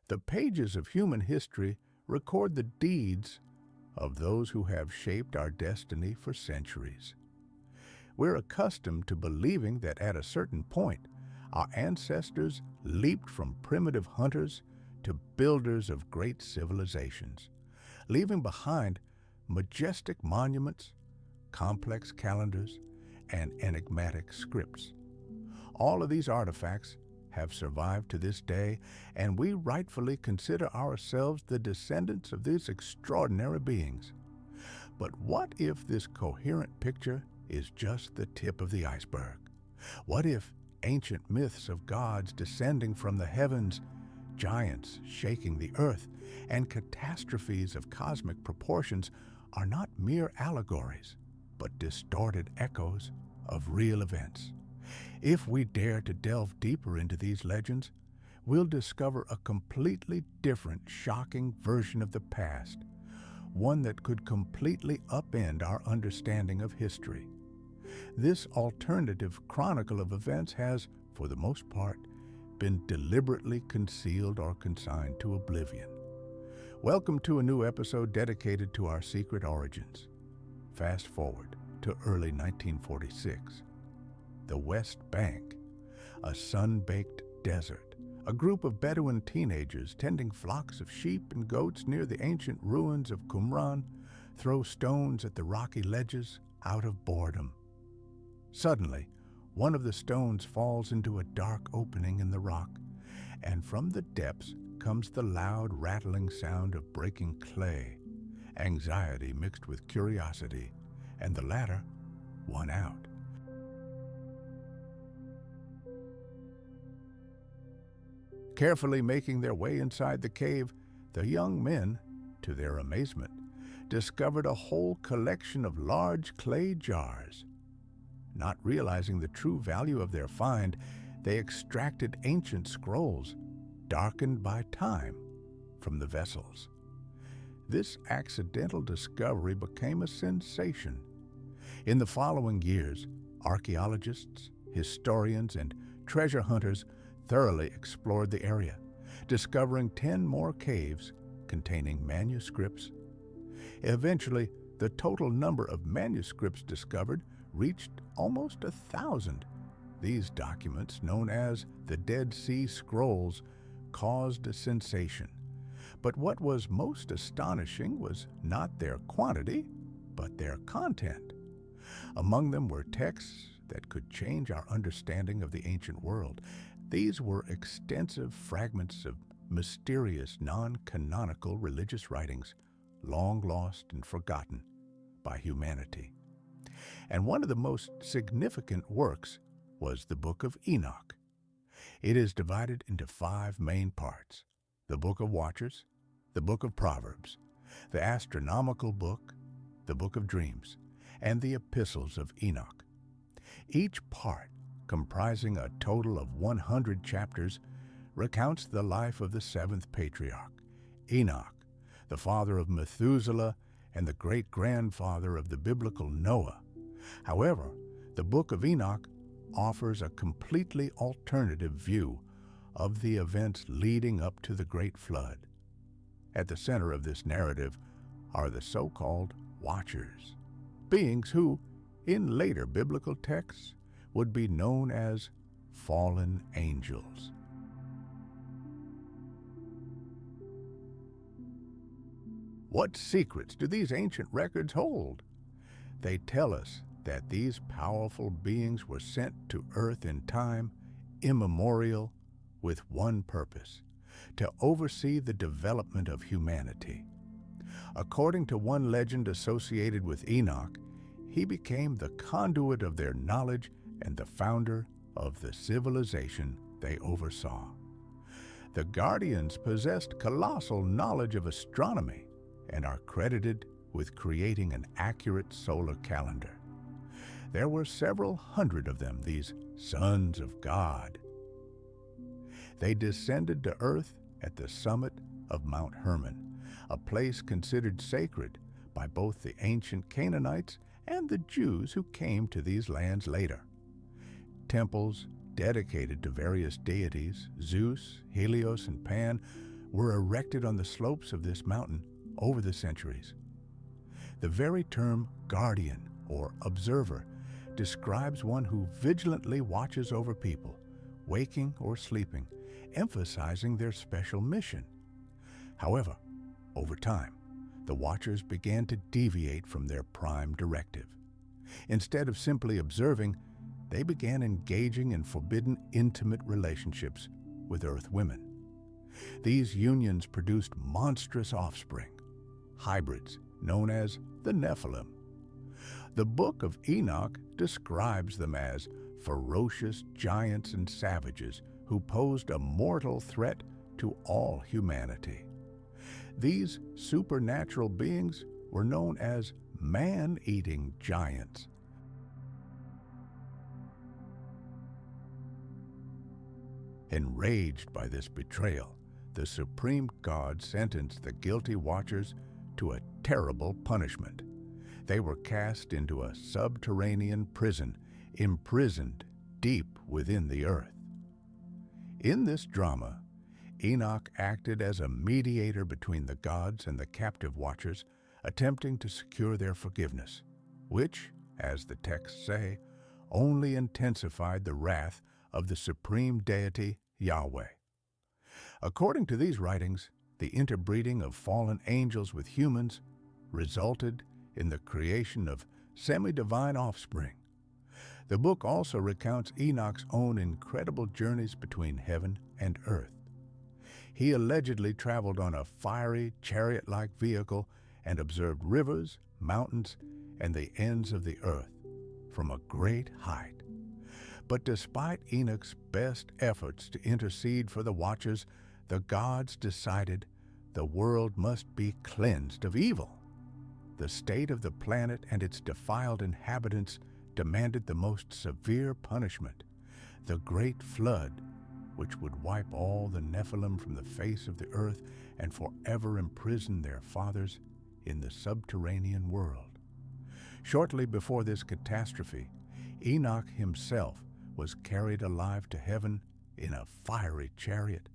The pages of human history record the deeds of those who have shaped our destiny for centuries. We're accustomed to believing that at a certain point, our ancestors leaped from primitive hunters to builders of great civilizations, leaving behind majestic monuments, complex calendars, and enigmatic scripts. All of these artifacts have survived to this day, and we rightfully consider ourselves the descendants of these extraordinary beings. But what if this coherent picture is just the tip of the iceberg? What if ancient myths of gods descending from the heavens, giants shaking the earth, and catastrophes of cosmic proportions are not mere allegories, but distorted echoes of real events? If we dare to delve deeper into these legends, we'll discover a completely different, shocking version of the past, one that could completely upend our understanding of history. This alternative chronicle of events has, for the most part, been deliberately concealed or consigned to oblivion. Welcome to a new episode dedicated to our secret origins. Fast forward to early 1946. The West Bank, a sun-baked desert. A group of Bedouin teenagers tending flocks of sheep and goats near the ancient ruins of Qumran throw stones at the rocky ledges out of boredom. Suddenly, one of the stones falls into a dark opening in the rock, and from the depths comes the loud rattling sound of breaking clay. Anxiety mixed with curiosity, and the latter won out. Carefully making their way inside the cave, the young men, to their amazement, discovered a whole collection of large clay jars. Not realizing the true value of their find, they extracted ancient scrolls, darkened by time, from the vessels. This accidental discovery became a sensation. In the following years, archaeologists, historians, and treasure hunters thoroughly explored the area, discovering 10 more caves containing manuscripts. Eventually, the total number of manuscripts discovered reached almost 1,000. These documents, known as the Dead Sea Scrolls, caused a sensation. But what was most astonishing was not their quantity, but their content. Among them were texts that could change our understanding of the ancient world. These were extensive fragments of mysterious, non-canonical religious writings, long lost and forgotten by humanity. And one of the most significant works was the Book of Enoch. It is divided into 5 main parts: the Book of Watchers, the Book of Proverbs, the Astronomical Book, the Book of Dreams, and the Epistles of Enoch. Each part, comprising a total of 100 chapters, recounts the life of the 7th patriarch, Enoch, the father of Methuselah and the great-grandfather of the biblical Noah. However, the Book of Enoch offers a completely alternative view of the events leading up to the Great Flood. At the center of this narrative are the so-called Watchers, beings who, in later biblical texts, would be known as fallen angels. What secrets do these ancient records hold? They tell us that these powerful beings were sent to earth in time immemorial with one purpose: to oversee the development of humanity. According to one legend associated with Enoch, he became the conduit of their knowledge and the founder of the civilization they oversaw. The guardians possessed colossal knowledge of astronomy and are credited with creating an accurate solar calendar. There were several hundred of them, these sons of God. They descended to earth at the summit of Mount Hermon, a place considered sacred by both the ancient Canaanites and the Jews who came to these lands later. Temples dedicated to various deities, Zeus, Helios, and Pan, were erected on the slopes of this mountain over the centuries. The very term guardian or observer describes one who vigilantly watches over people, waking or sleeping, emphasizing their special mission. However, over time, the watchers began to deviate from their prime directive. Instead of simply observing, they began engaging in forbidden intimate relationships with earth women. These unions produced monstrous offspring, hybrids known as the Nephilim. The Book of Enoch describes them as ferocious giants and savages who posed a mortal threat to all humanity. These supernatural beings were known as man-eating giants. Enraged by this betrayal, the supreme god sentenced the guilty watchers to a terrible punishment. They were cast into a subterranean prison, imprisoned deep within the earth. In this drama, Enoch acted as a mediator between the gods and the captive watchers, attempting to secure their forgiveness, which, as the texts say, only intensified the wrath of the supreme deity Yahweh. According to these writings, the interbreeding of fallen angels with humans resulted in the creation of semi-divine offspring. The book also recounts Enoch's own incredible journeys between heaven and earth. He allegedly traveled on a fiery, chariot-like vehicle and observed rivers, mountains, and the ends of the earth from a great height. But despite Enoch's best efforts to intercede for the watchers, the gods decided the world must be cleansed of evil. The state of the planet and its defiled inhabitants demanded the most severe punishment, the great flood, which would wipe all the Nephilim from the face of the earth and forever imprison their fathers in the subterranean world. Shortly before this catastrophe, Enoch himself was carried alive to heaven in a fiery chariot.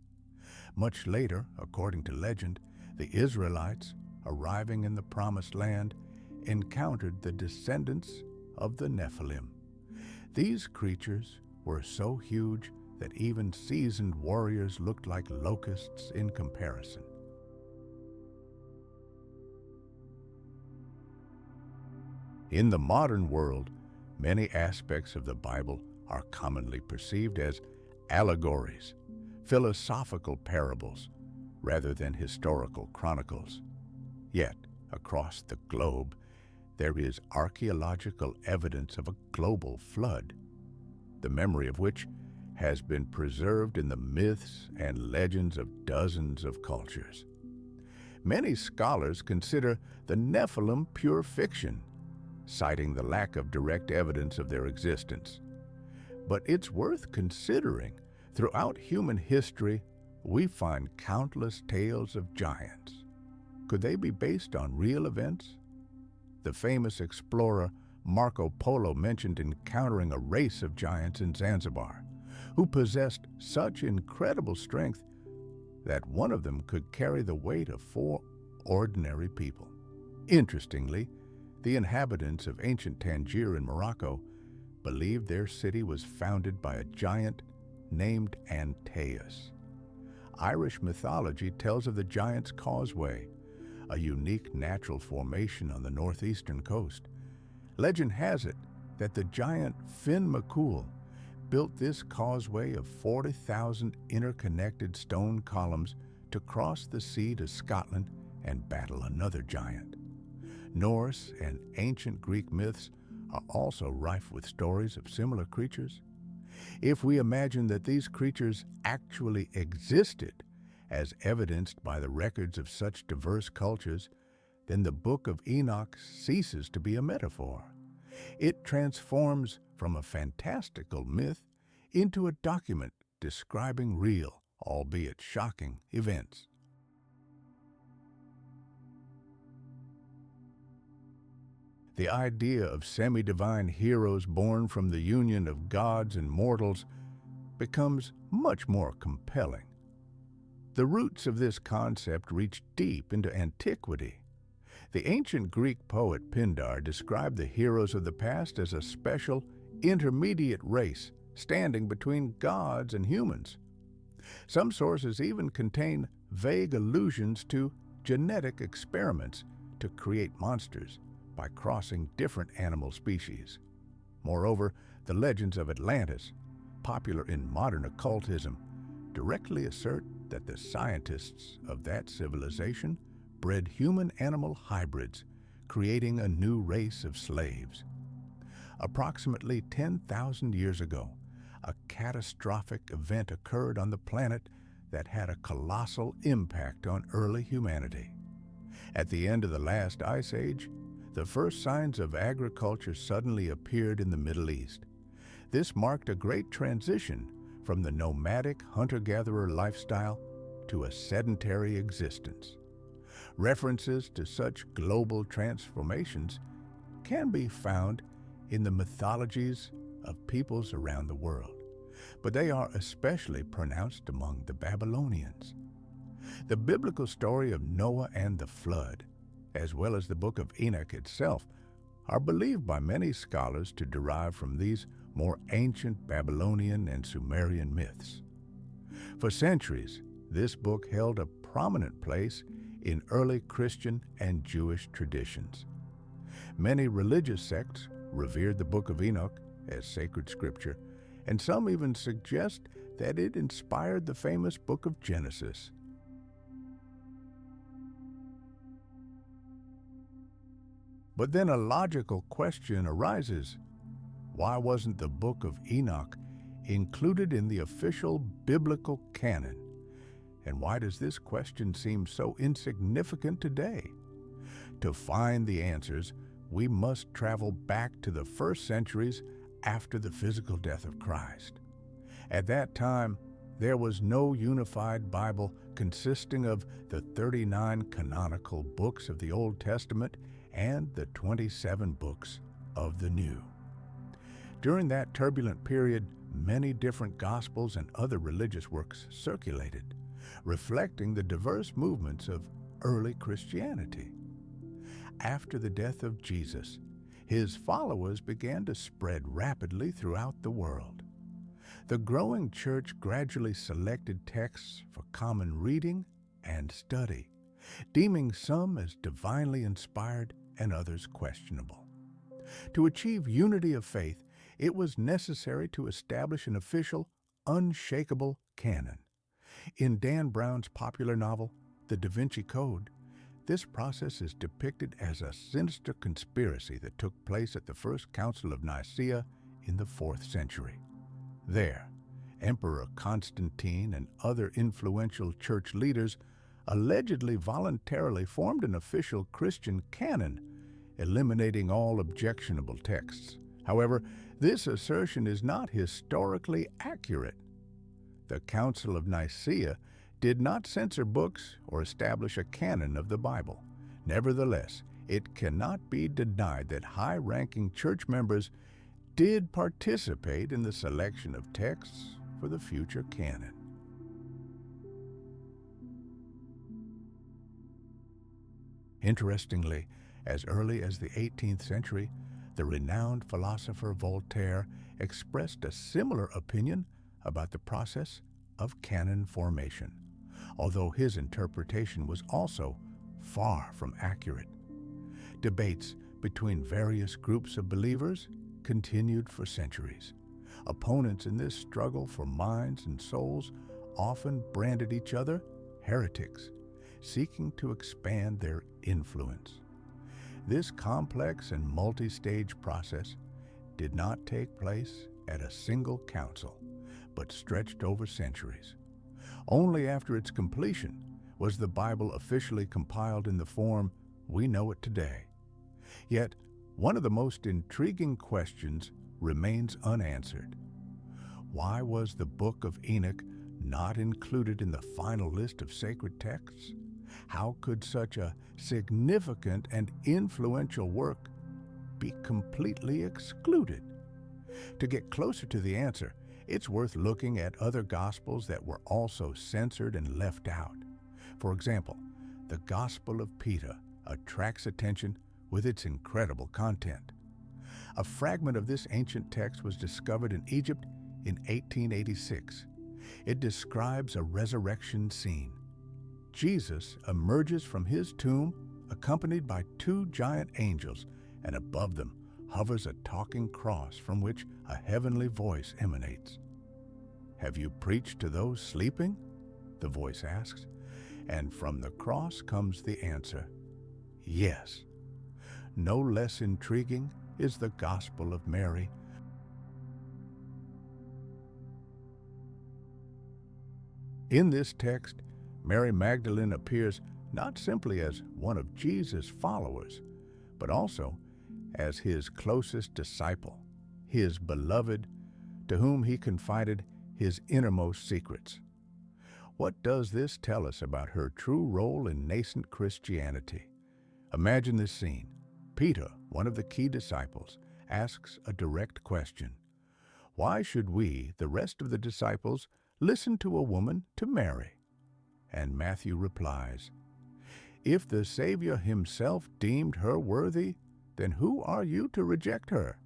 Much later, according to legend, the Israelites, arriving in the Promised Land, encountered the descendants of the Nephilim. These creatures were so huge that even seasoned warriors looked like locusts in comparison. In the modern world, many aspects of the Bible are commonly perceived as allegories, philosophical parables, rather than historical chronicles. Yet, across the globe, there is archaeological evidence of a global flood, the memory of which has been preserved in the myths and legends of dozens of cultures. Many scholars consider the Nephilim pure fiction, citing the lack of direct evidence of their existence. But it's worth considering. Throughout human history, we find countless tales of giants. Could they be based on real events? The famous explorer Marco Polo mentioned encountering a race of giants in Zanzibar, who possessed such incredible strength that one of them could carry the weight of 4 ordinary people. Interestingly, the inhabitants of ancient Tangier in Morocco believed their city was founded by a giant named Antaeus. Irish mythology tells of the Giant's Causeway, a unique natural formation on the northeastern coast. Legend has it that the giant Finn McCool built this causeway of 40,000 interconnected stone columns to cross the sea to Scotland and battle another giant. Norse and ancient Greek myths are also rife with stories of similar creatures. If we imagine that these creatures actually existed, as evidenced by the records of such diverse cultures, then the Book of Enoch ceases to be a metaphor. It transforms from a fantastical myth into a document describing real, albeit shocking, events. The idea of semi-divine heroes born from the union of gods and mortals becomes much more compelling. The roots of this concept reach deep into antiquity. The ancient Greek poet Pindar described the heroes of the past as a special, intermediate race standing between gods and humans. Some sources even contain vague allusions to genetic experiments to create monsters by crossing different animal species. Moreover, the legends of Atlantis, popular in modern occultism, directly assert that the scientists of that civilization bred human-animal hybrids, creating a new race of slaves. Approximately 10,000 years ago, a catastrophic event occurred on the planet that had a colossal impact on early humanity. At the end of the last ice age, the first signs of agriculture suddenly appeared in the Middle East. This marked a great transition from the nomadic hunter-gatherer lifestyle to a sedentary existence. References to such global transformations can be found in the mythologies of peoples around the world, but they are especially pronounced among the Babylonians. The biblical story of Noah and the flood, as well as the Book of Enoch itself, are believed by many scholars to derive from these more ancient Babylonian and Sumerian myths. For centuries, this book held a prominent place in early Christian and Jewish traditions. Many religious sects revered the Book of Enoch as sacred scripture, and some even suggest that it inspired the famous Book of Genesis. But then a logical question arises. Why wasn't the Book of Enoch included in the official biblical canon? And why does this question seem so insignificant today? To find the answers, we must travel back to the first centuries after the physical death of Christ. At that time, there was no unified Bible consisting of the 39 canonical books of the Old Testament and the 27 books of the New. During that turbulent period, many different gospels and other religious works circulated, reflecting the diverse movements of early Christianity. After the death of Jesus, his followers began to spread rapidly throughout the world. The growing church gradually selected texts for common reading and study, deeming some as divinely inspired and others questionable. To achieve unity of faith, it was necessary to establish an official, unshakable canon. In Dan Brown's popular novel, The Da Vinci Code, this process is depicted as a sinister conspiracy that took place at the First Council of Nicaea in the 4th century. There, Emperor Constantine and other influential church leaders allegedly voluntarily formed an official Christian canon, eliminating all objectionable texts. However, this assertion is not historically accurate. The Council of Nicaea did not censor books or establish a canon of the Bible. Nevertheless, it cannot be denied that high-ranking church members did participate in the selection of texts for the future canon. Interestingly, as early as the 18th century, the renowned philosopher Voltaire expressed a similar opinion about the process of canon formation, although his interpretation was also far from accurate. Debates between various groups of believers continued for centuries. Opponents in this struggle for minds and souls often branded each other heretics, seeking to expand their influence. This complex and multi-stage process did not take place at a single council, but stretched over centuries. Only after its completion was the Bible officially compiled in the form we know it today. Yet, one of the most intriguing questions remains unanswered. Why was the Book of Enoch not included in the final list of sacred texts? How could such a significant and influential work be completely excluded? To get closer to the answer, It's worth looking at other Gospels that were also censored and left out. For example, the Gospel of Peter attracts attention with its incredible content. A fragment of this ancient text was discovered in Egypt in 1886. It describes a resurrection scene. Jesus emerges from his tomb accompanied by two giant angels, and above them hovers a talking cross from which a heavenly voice emanates. "Have you preached to those sleeping?" the voice asks, and from the cross comes the answer, "Yes." No less intriguing is the Gospel of Mary. In this text, Mary Magdalene appears not simply as one of Jesus' followers, but also as his closest disciple, his beloved, to whom he confided his innermost secrets. What does this tell us about her true role in nascent Christianity? Imagine this scene. Peter, one of the key disciples, asks a direct question. Why should we, the rest of the disciples, listen to a woman, to Mary? And Matthew replies, "If the Savior himself deemed her worthy, then who are you to reject her?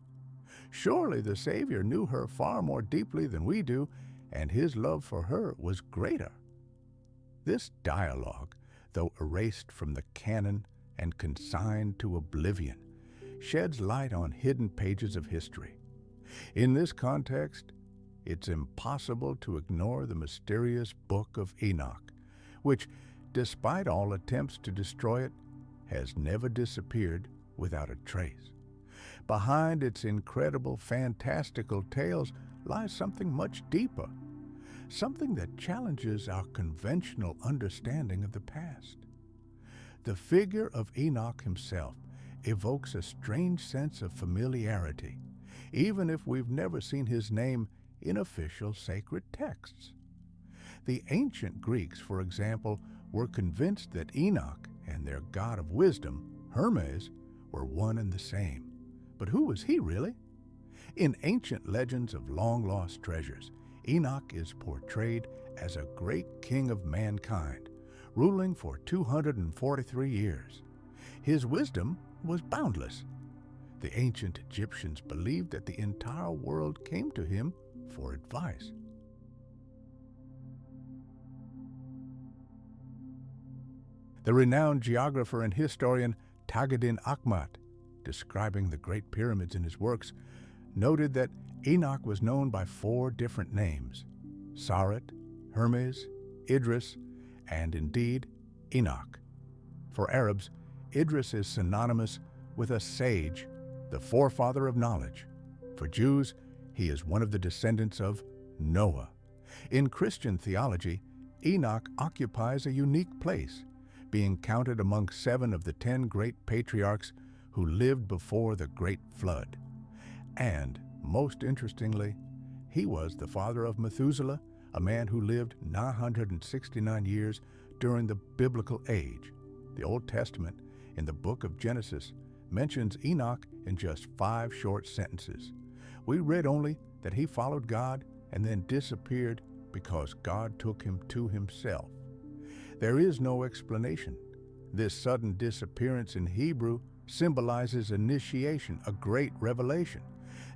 Surely the Savior knew her far more deeply than we do, and his love for her was greater." This dialogue, though erased from the canon and consigned to oblivion, sheds light on hidden pages of history. In this context, it's impossible to ignore the mysterious Book of Enoch, which, despite all attempts to destroy it, has never disappeared without a trace. Behind its incredible, fantastical tales lies something much deeper, something that challenges our conventional understanding of the past. The figure of Enoch himself evokes a strange sense of familiarity, even if we've never seen his name in official sacred texts. The ancient Greeks, for example, were convinced that Enoch and their god of wisdom, Hermes, were one and the same. But who was he really? In ancient legends of long-lost treasures, Enoch is portrayed as a great king of mankind, ruling for 243 years. His wisdom was boundless. The ancient Egyptians believed that the entire world came to him for advice. The renowned geographer and historian Tagaddin Akhmat, describing the Great Pyramids in his works, noted that Enoch was known by 4 different names: Saret, Hermes, Idris, and indeed, Enoch. For Arabs, Idris is synonymous with a sage, the forefather of knowledge. For Jews, he is one of the descendants of Noah. In Christian theology, Enoch occupies a unique place, being counted among 7 of the 10 great patriarchs who lived before the Great Flood. And, most interestingly, he was the father of Methuselah, a man who lived 969 years during the biblical age. The Old Testament, in the book of Genesis, mentions Enoch in just 5 short sentences. We read only that he followed God and then disappeared because God took him to himself. There is no explanation. This sudden disappearance in Hebrew symbolizes initiation, a great revelation.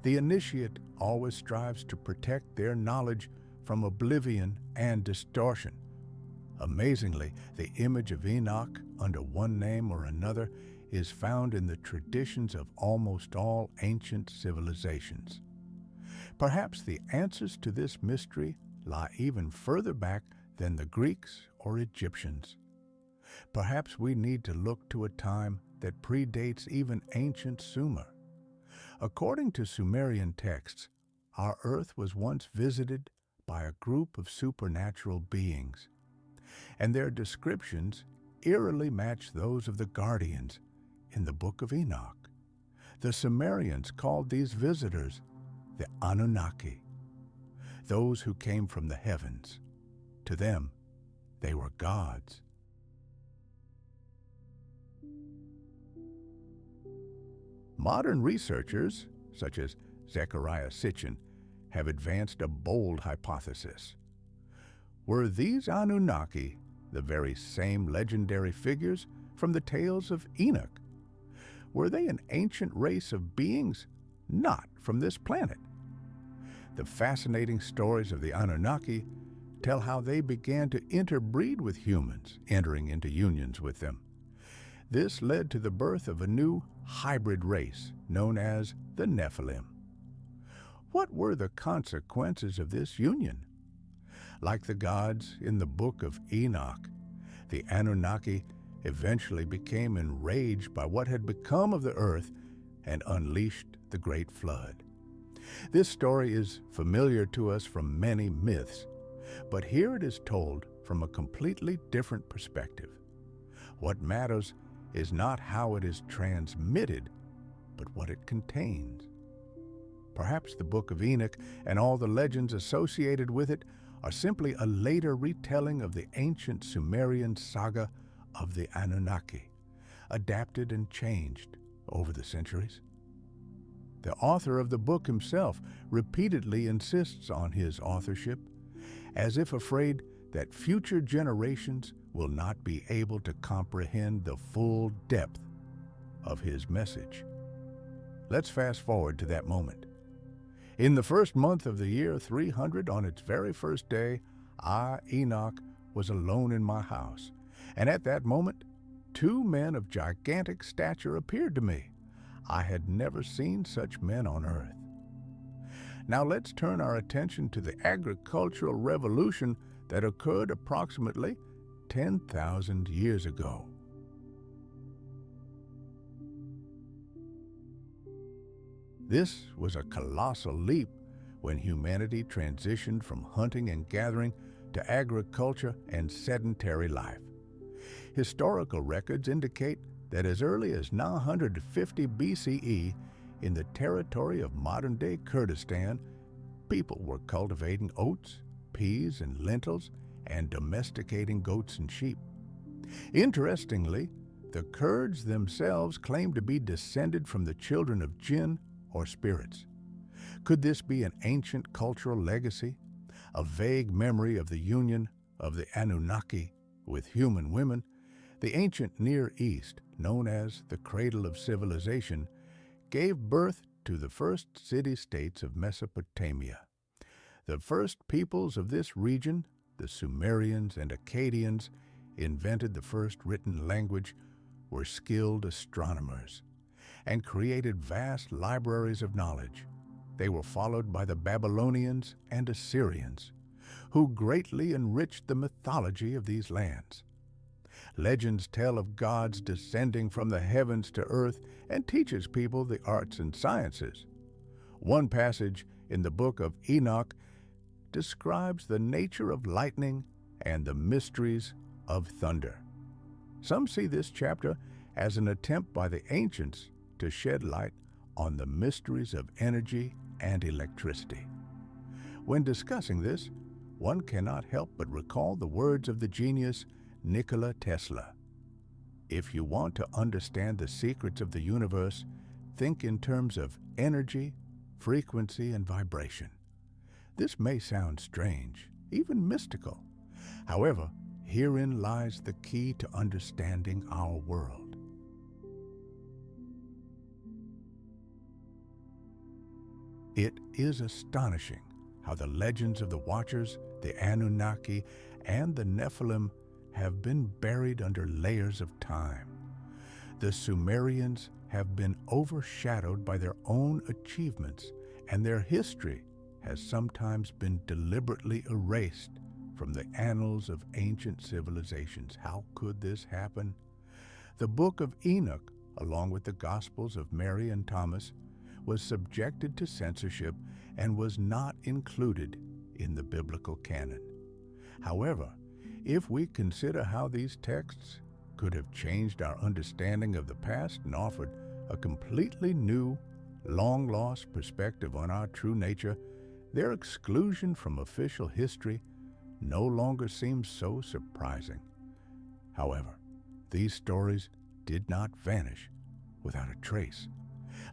The initiate always strives to protect their knowledge from oblivion and distortion. Amazingly, the image of Enoch under one name or another is found in the traditions of almost all ancient civilizations. Perhaps the answers to this mystery lie even further back than the Greeks or Egyptians. Perhaps we need to look to a time that predates even ancient Sumer. According to Sumerian texts, our earth was once visited by a group of supernatural beings, and their descriptions eerily match those of the guardians in the Book of Enoch. The Sumerians called these visitors the Anunnaki, those who came from the heavens. To them, they were gods. Modern researchers, such as Zecharia Sitchin, have advanced a bold hypothesis. Were these Anunnaki the very same legendary figures from the tales of Enoch? Were they an ancient race of beings not from this planet? The fascinating stories of the Anunnaki tell how they began to interbreed with humans, entering into unions with them. This led to the birth of a new hybrid race known as the Nephilim. What were the consequences of this union? Like the gods in the Book of Enoch, the Anunnaki eventually became enraged by what had become of the earth and unleashed the great flood. This story is familiar to us from many myths, but here it is told from a completely different perspective. What matters is not how it is transmitted, but what it contains. Perhaps the Book of Enoch and all the legends associated with it are simply a later retelling of the ancient Sumerian saga of the Anunnaki, adapted and changed over the centuries. The author of the book himself repeatedly insists on his authorship, as if afraid that future generations will not be able to comprehend the full depth of his message. Let's fast forward to that moment. In the first month of the year 300, on its very first day, I, Enoch, was alone in my house, and at that moment, two men of gigantic stature appeared to me. I had never seen such men on earth. Now let's turn our attention to the agricultural revolution that occurred approximately 10,000 years ago. This was a colossal leap when humanity transitioned from hunting and gathering to agriculture and sedentary life. Historical records indicate that as early as 950 BCE, in the territory of modern-day Kurdistan, people were cultivating oats, peas, and lentils, and domesticating goats and sheep. Interestingly, the Kurds themselves claimed to be descended from the children of jinn or spirits. Could this be an ancient cultural legacy, a vague memory of the union of the Anunnaki with human women? The ancient Near East, known as the cradle of civilization, gave birth to the first city-states of Mesopotamia. The first peoples of this region, the Sumerians and Akkadians, invented the first written language, were skilled astronomers, and created vast libraries of knowledge. They were followed by the Babylonians and Assyrians, who greatly enriched the mythology of these lands. Legends tell of gods descending from the heavens to earth and teaches people the arts and sciences. One passage in the Book of Enoch describes the nature of lightning and the mysteries of thunder. Some see this chapter as an attempt by the ancients to shed light on the mysteries of energy and electricity. When discussing this, one cannot help but recall the words of the genius Nikola Tesla. If you want to understand the secrets of the universe, think in terms of energy, frequency, and vibration. This may sound strange, even mystical. However, herein lies the key to understanding our world. It is astonishing how the legends of the Watchers, the Anunnaki, and the Nephilim have been buried under layers of time. The Sumerians have been overshadowed by their own achievements, and their history has sometimes been deliberately erased from the annals of ancient civilizations. How could this happen? The Book of Enoch, along with the Gospels of Mary and Thomas, was subjected to censorship and was not included in the biblical canon. However, if we consider how these texts could have changed our understanding of the past and offered a completely new, long-lost perspective on our true nature, their exclusion from official history no longer seems so surprising. However, these stories did not vanish without a trace.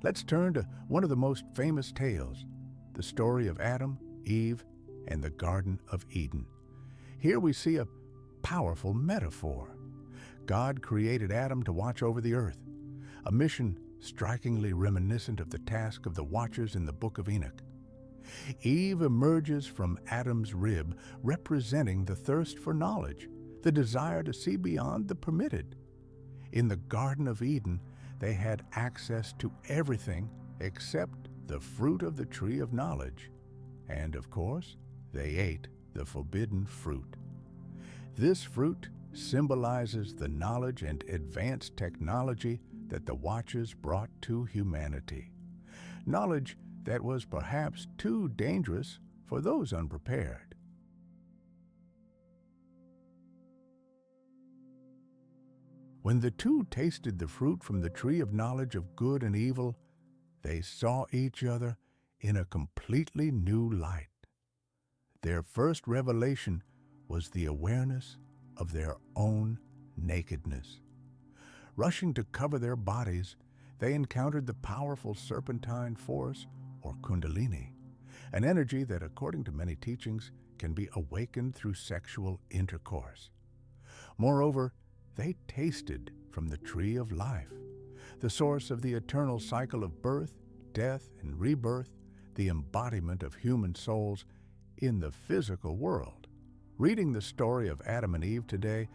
Let's turn to one of the most famous tales, the story of Adam, Eve, and the Garden of Eden. Here we see a powerful metaphor. God created Adam to watch over the earth, a mission strikingly reminiscent of the task of the watchers in the Book of Enoch. Eve emerges from Adam's rib, representing the thirst for knowledge, the desire to see beyond the permitted. In the Garden of Eden, they had access to everything except the fruit of the tree of knowledge. And of course, they ate the forbidden fruit. This fruit symbolizes the knowledge and advanced technology that the Watchers brought to humanity. Knowledge that was perhaps too dangerous for those unprepared. When the two tasted the fruit from the tree of knowledge of good and evil, they saw each other in a completely new light. Their first revelation was the awareness of their own nakedness. Rushing to cover their bodies, they encountered the powerful serpentine force, or kundalini, an energy that, according to many teachings, can be awakened through sexual intercourse. Moreover, they tasted from the tree of life, the source of the eternal cycle of birth, death, and rebirth, the embodiment of human souls in the physical world. Reading the story of Adam and Eve today,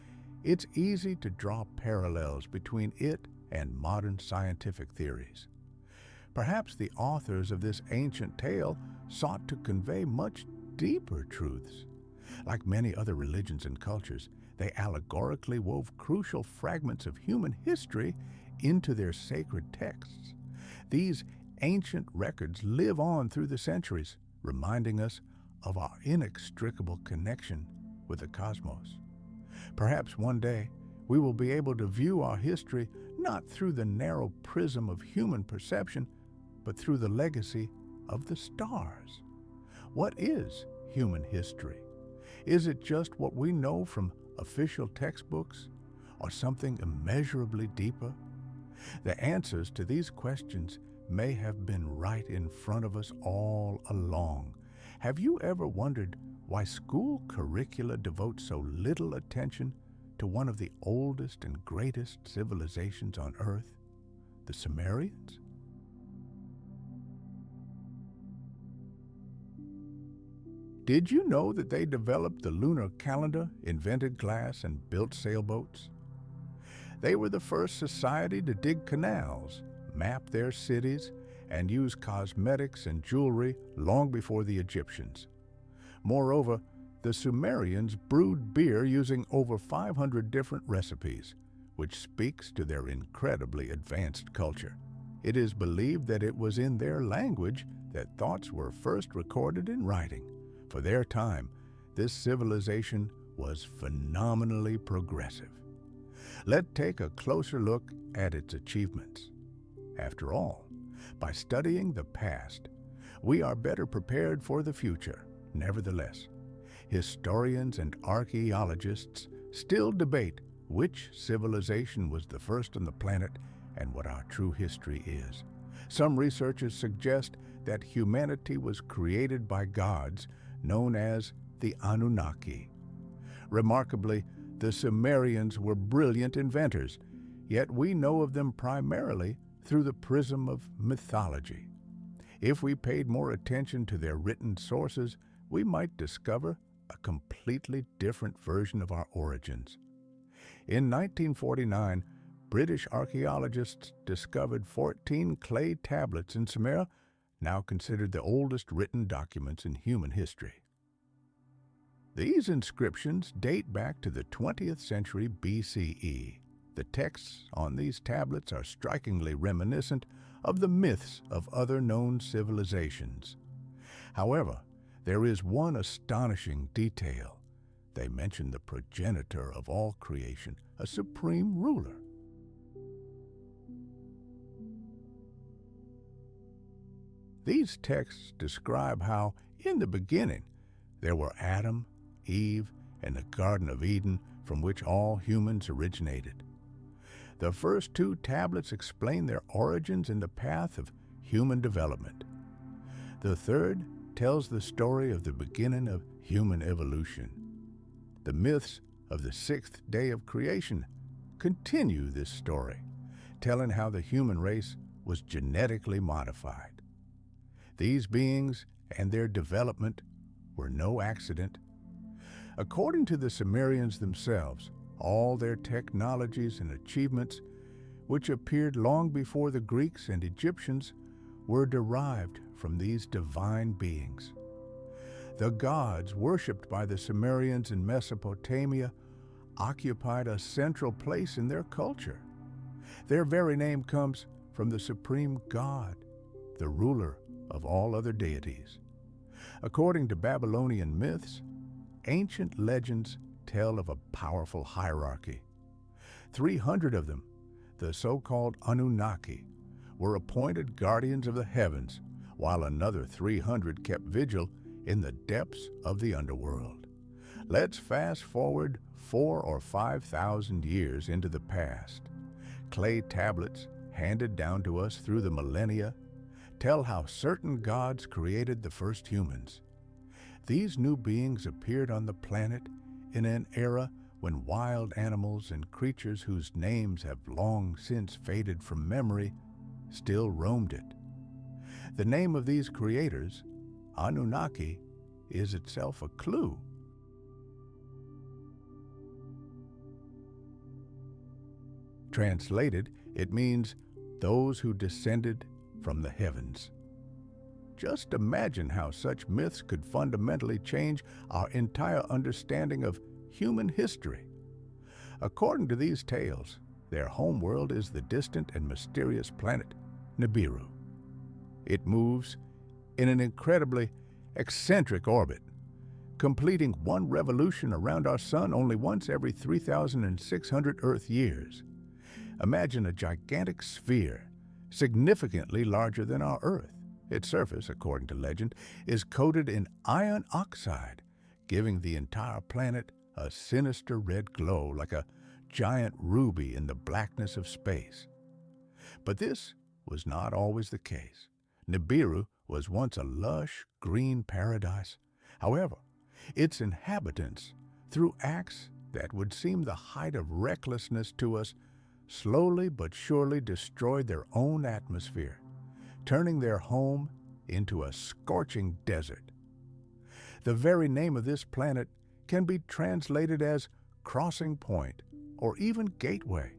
it's easy to draw parallels between it and modern scientific theories. Perhaps the authors of this ancient tale sought to convey much deeper truths. Like many other religions and cultures, they allegorically wove crucial fragments of human history into their sacred texts. These ancient records live on through the centuries, reminding us of our inextricable connection with the cosmos. Perhaps one day we will be able to view our history not through the narrow prism of human perception, but through the legacy of the stars. What is human history? Is it just what we know from official textbooks, or something immeasurably deeper? The answers to these questions may have been right in front of us all along. Have you ever wondered why school curricula devote so little attention to one of the oldest and greatest civilizations on Earth, the Sumerians? Did you know that they developed the lunar calendar, invented glass, and built sailboats? They were the first society to dig canals, map their cities, and use cosmetics and jewelry long before the Egyptians. Moreover, the Sumerians brewed beer using over 500 different recipes, which speaks to their incredibly advanced culture. It is believed that it was in their language that thoughts were first recorded in writing. For their time, this civilization was phenomenally progressive. Let's take a closer look at its achievements. After all, by studying the past, we are better prepared for the future. Nevertheless, historians and archaeologists still debate which civilization was the first on the planet and what our true history is. Some researchers suggest that humanity was created by gods known as the Anunnaki. Remarkably, the Sumerians were brilliant inventors, yet we know of them primarily through the prism of mythology. If we paid more attention to their written sources, we might discover a completely different version of our origins. In 1949, British archaeologists discovered 14 clay tablets in Sumer, now considered the oldest written documents in human history. These inscriptions date back to the 20th century BCE. The texts on these tablets are strikingly reminiscent of the myths of other known civilizations. However, there is one astonishing detail. They mention the progenitor of all creation, a supreme ruler. These texts describe how, in the beginning, there were Adam, Eve, and the Garden of Eden from which all humans originated. The first two tablets explain their origins and the path of human development. The third tells the story of the beginning of human evolution. The myths of the sixth day of creation continue this story, telling how the human race was genetically modified. These beings and their development were no accident. According to the Sumerians themselves, all their technologies and achievements, which appeared long before the Greeks and Egyptians, were derived from these divine beings. The gods worshipped by the Sumerians in Mesopotamia occupied a central place in their culture. Their very name comes from the supreme god, the ruler of all other deities. According to Babylonian myths, ancient legends tell of a powerful hierarchy. 300 of them, the so-called Anunnaki, were appointed guardians of the heavens, while another 300 kept vigil in the depths of the underworld. Let's fast forward 4,000 or 5,000 years into the past. Clay tablets, handed down to us through the millennia, tell how certain gods created the first humans. These new beings appeared on the planet in an era when wild animals and creatures whose names have long since faded from memory still roamed it. The name of these creators, Anunnaki, is itself a clue. Translated, it means those who descended from the heavens. Just imagine how such myths could fundamentally change our entire understanding of human history. According to these tales, their homeworld is the distant and mysterious planet Nibiru. It moves in an incredibly eccentric orbit, completing one revolution around our sun only once every 3,600 Earth years. Imagine a gigantic sphere, significantly larger than our Earth. Its surface, according to legend, is coated in iron oxide, giving the entire planet a sinister red glow like a giant ruby in the blackness of space. But this was not always the case. Nibiru was once a lush, green paradise. However, its inhabitants, through acts that would seem the height of recklessness to us, slowly but surely destroyed their own atmosphere, turning their home into a scorching desert. The very name of this planet can be translated as crossing point or even gateway.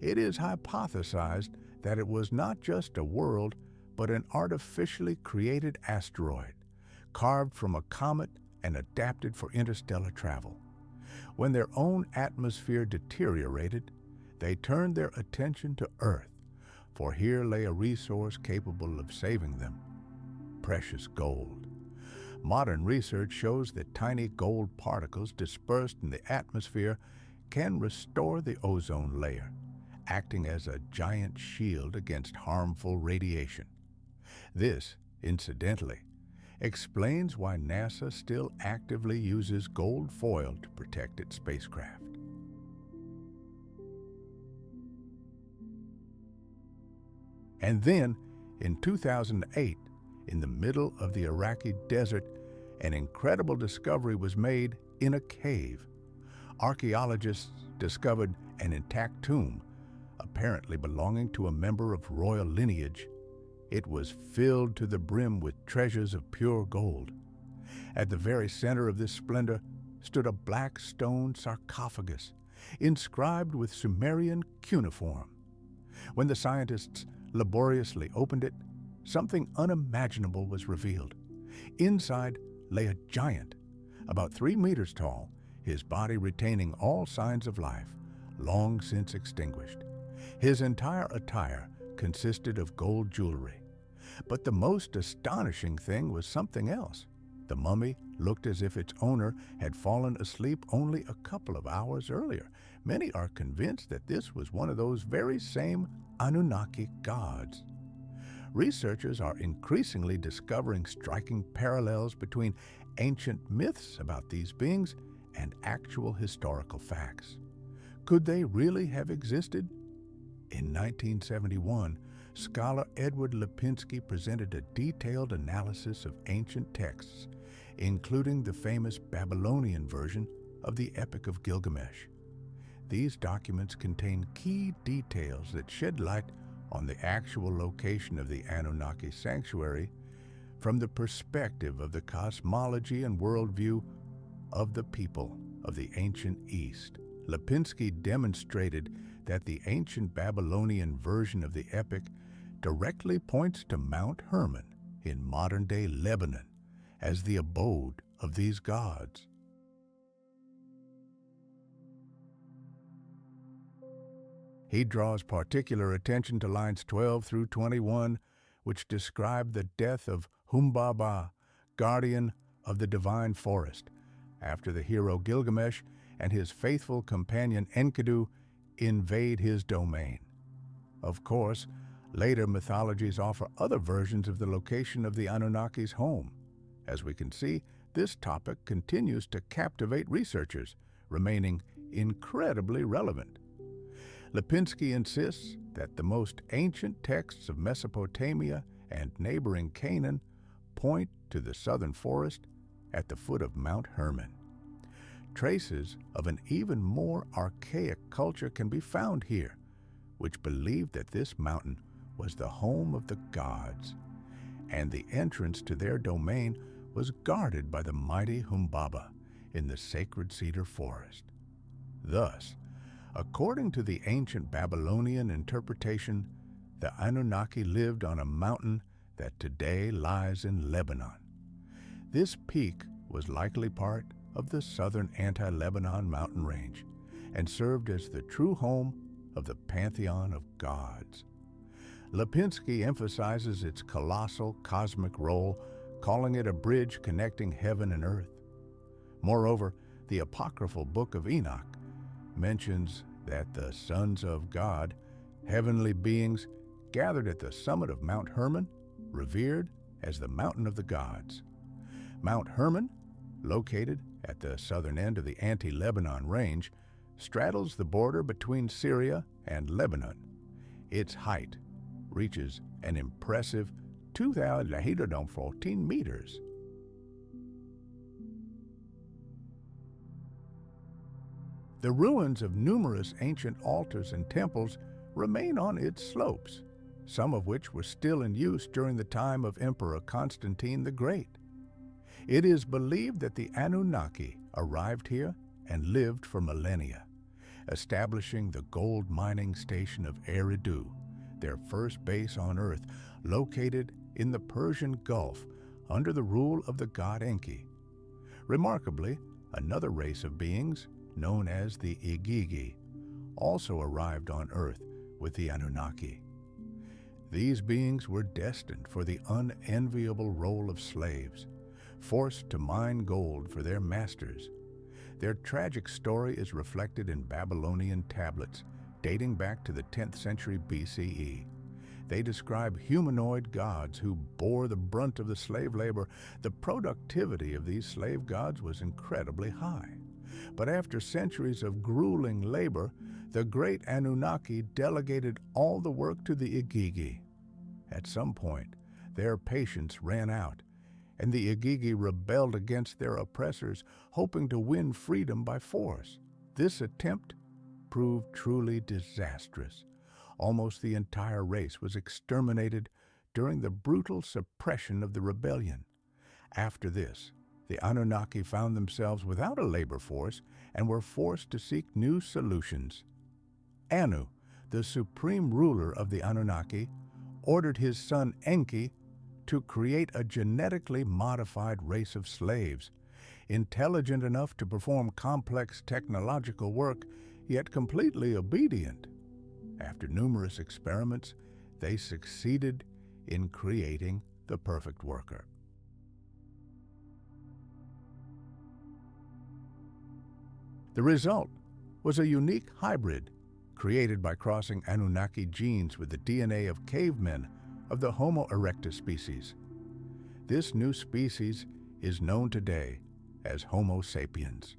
It is hypothesized that it was not just a world, but an artificially created asteroid, carved from a comet and adapted for interstellar travel. When their own atmosphere deteriorated, they turned their attention to Earth, for here lay a resource capable of saving them: precious gold. Modern research shows that tiny gold particles dispersed in the atmosphere can restore the ozone layer, acting as a giant shield against harmful radiation. This, incidentally, explains why NASA still actively uses gold foil to protect its spacecraft. And then, in 2008, in the middle of the Iraqi desert, an incredible discovery was made in a cave. Archaeologists discovered an intact tomb, apparently belonging to a member of royal lineage. It was filled to the brim with treasures of pure gold. At the very center of this splendor stood a black stone sarcophagus, inscribed with Sumerian cuneiform. When the scientists laboriously opened it, something unimaginable was revealed. Inside lay a giant, about 3 meters tall, his body retaining all signs of life, long since extinguished. His entire attire consisted of gold jewelry. But the most astonishing thing was something else. The mummy looked as if its owner had fallen asleep only a couple of hours earlier. Many are convinced that this was one of those very same Anunnaki gods. Researchers are increasingly discovering striking parallels between ancient myths about these beings and actual historical facts. Could they really have existed? In 1971, scholar Edward Lipinski presented a detailed analysis of ancient texts, including the famous Babylonian version of the Epic of Gilgamesh. These documents contain key details that shed light on the actual location of the Anunnaki sanctuary from the perspective of the cosmology and worldview of the people of the ancient East. Lipinski demonstrated that the ancient Babylonian version of the epic directly points to Mount Hermon in modern-day Lebanon as the abode of these gods. He draws particular attention to lines 12 through 21, which describe the death of Humbaba, guardian of the divine forest, after the hero Gilgamesh and his faithful companion Enkidu invade his domain. Of course, later mythologies offer other versions of the location of the Anunnaki's home. As we can see, this topic continues to captivate researchers, remaining incredibly relevant. Lipinski insists that the most ancient texts of Mesopotamia and neighboring Canaan point to the southern forest at the foot of Mount Hermon. Traces of an even more archaic culture can be found here, which believed that this mountain was the home of the gods, and the entrance to their domain was guarded by the mighty Humbaba in the sacred cedar forest. Thus, according to the ancient Babylonian interpretation, the Anunnaki lived on a mountain that today lies in Lebanon. This peak was likely part of the southern anti-Lebanon mountain range and served as the true home of the pantheon of gods. Lipinski emphasizes its colossal cosmic role, calling it a bridge connecting heaven and earth. Moreover, the apocryphal Book of Enoch mentions that the sons of God, heavenly beings, gathered at the summit of Mount Hermon, revered as the mountain of the gods. Mount Hermon, located at the southern end of the anti-Lebanon range, straddles the border between Syria and Lebanon. Its height reaches an impressive 2,814 meters. The ruins of numerous ancient altars and temples remain on its slopes, some of which were still in use during the time of Emperor Constantine the Great. It is believed that the Anunnaki arrived here and lived for millennia, establishing the gold mining station of Eridu, their first base on Earth, located in the Persian Gulf under the rule of the god Enki. Remarkably, another race of beings, known as the Igigi, also arrived on Earth with the Anunnaki. These beings were destined for the unenviable role of slaves, forced to mine gold for their masters. Their tragic story is reflected in Babylonian tablets dating back to the 10th century BCE. They describe humanoid gods who bore the brunt of the slave labor. The productivity of these slave gods was incredibly high. But after centuries of grueling labor, the great Anunnaki delegated all the work to the Igigi. At some point, their patience ran out, and the Igigi rebelled against their oppressors, hoping to win freedom by force. This attempt proved truly disastrous. Almost the entire race was exterminated during the brutal suppression of the rebellion. After this, the Anunnaki found themselves without a labor force and were forced to seek new solutions. Anu, the supreme ruler of the Anunnaki, ordered his son Enki to create a genetically modified race of slaves, intelligent enough to perform complex technological work, yet completely obedient. After numerous experiments, they succeeded in creating the perfect worker. The result was a unique hybrid created by crossing Anunnaki genes with the DNA of cavemen of the Homo erectus species. This new species is known today as Homo sapiens.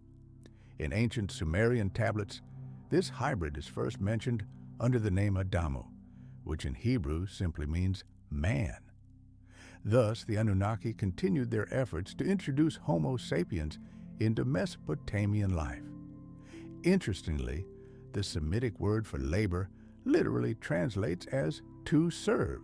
In ancient Sumerian tablets, this hybrid is first mentioned under the name Adamu, which in Hebrew simply means man. Thus, the Anunnaki continued their efforts to introduce Homo sapiens into Mesopotamian life. Interestingly, the Semitic word for labor literally translates as to serve.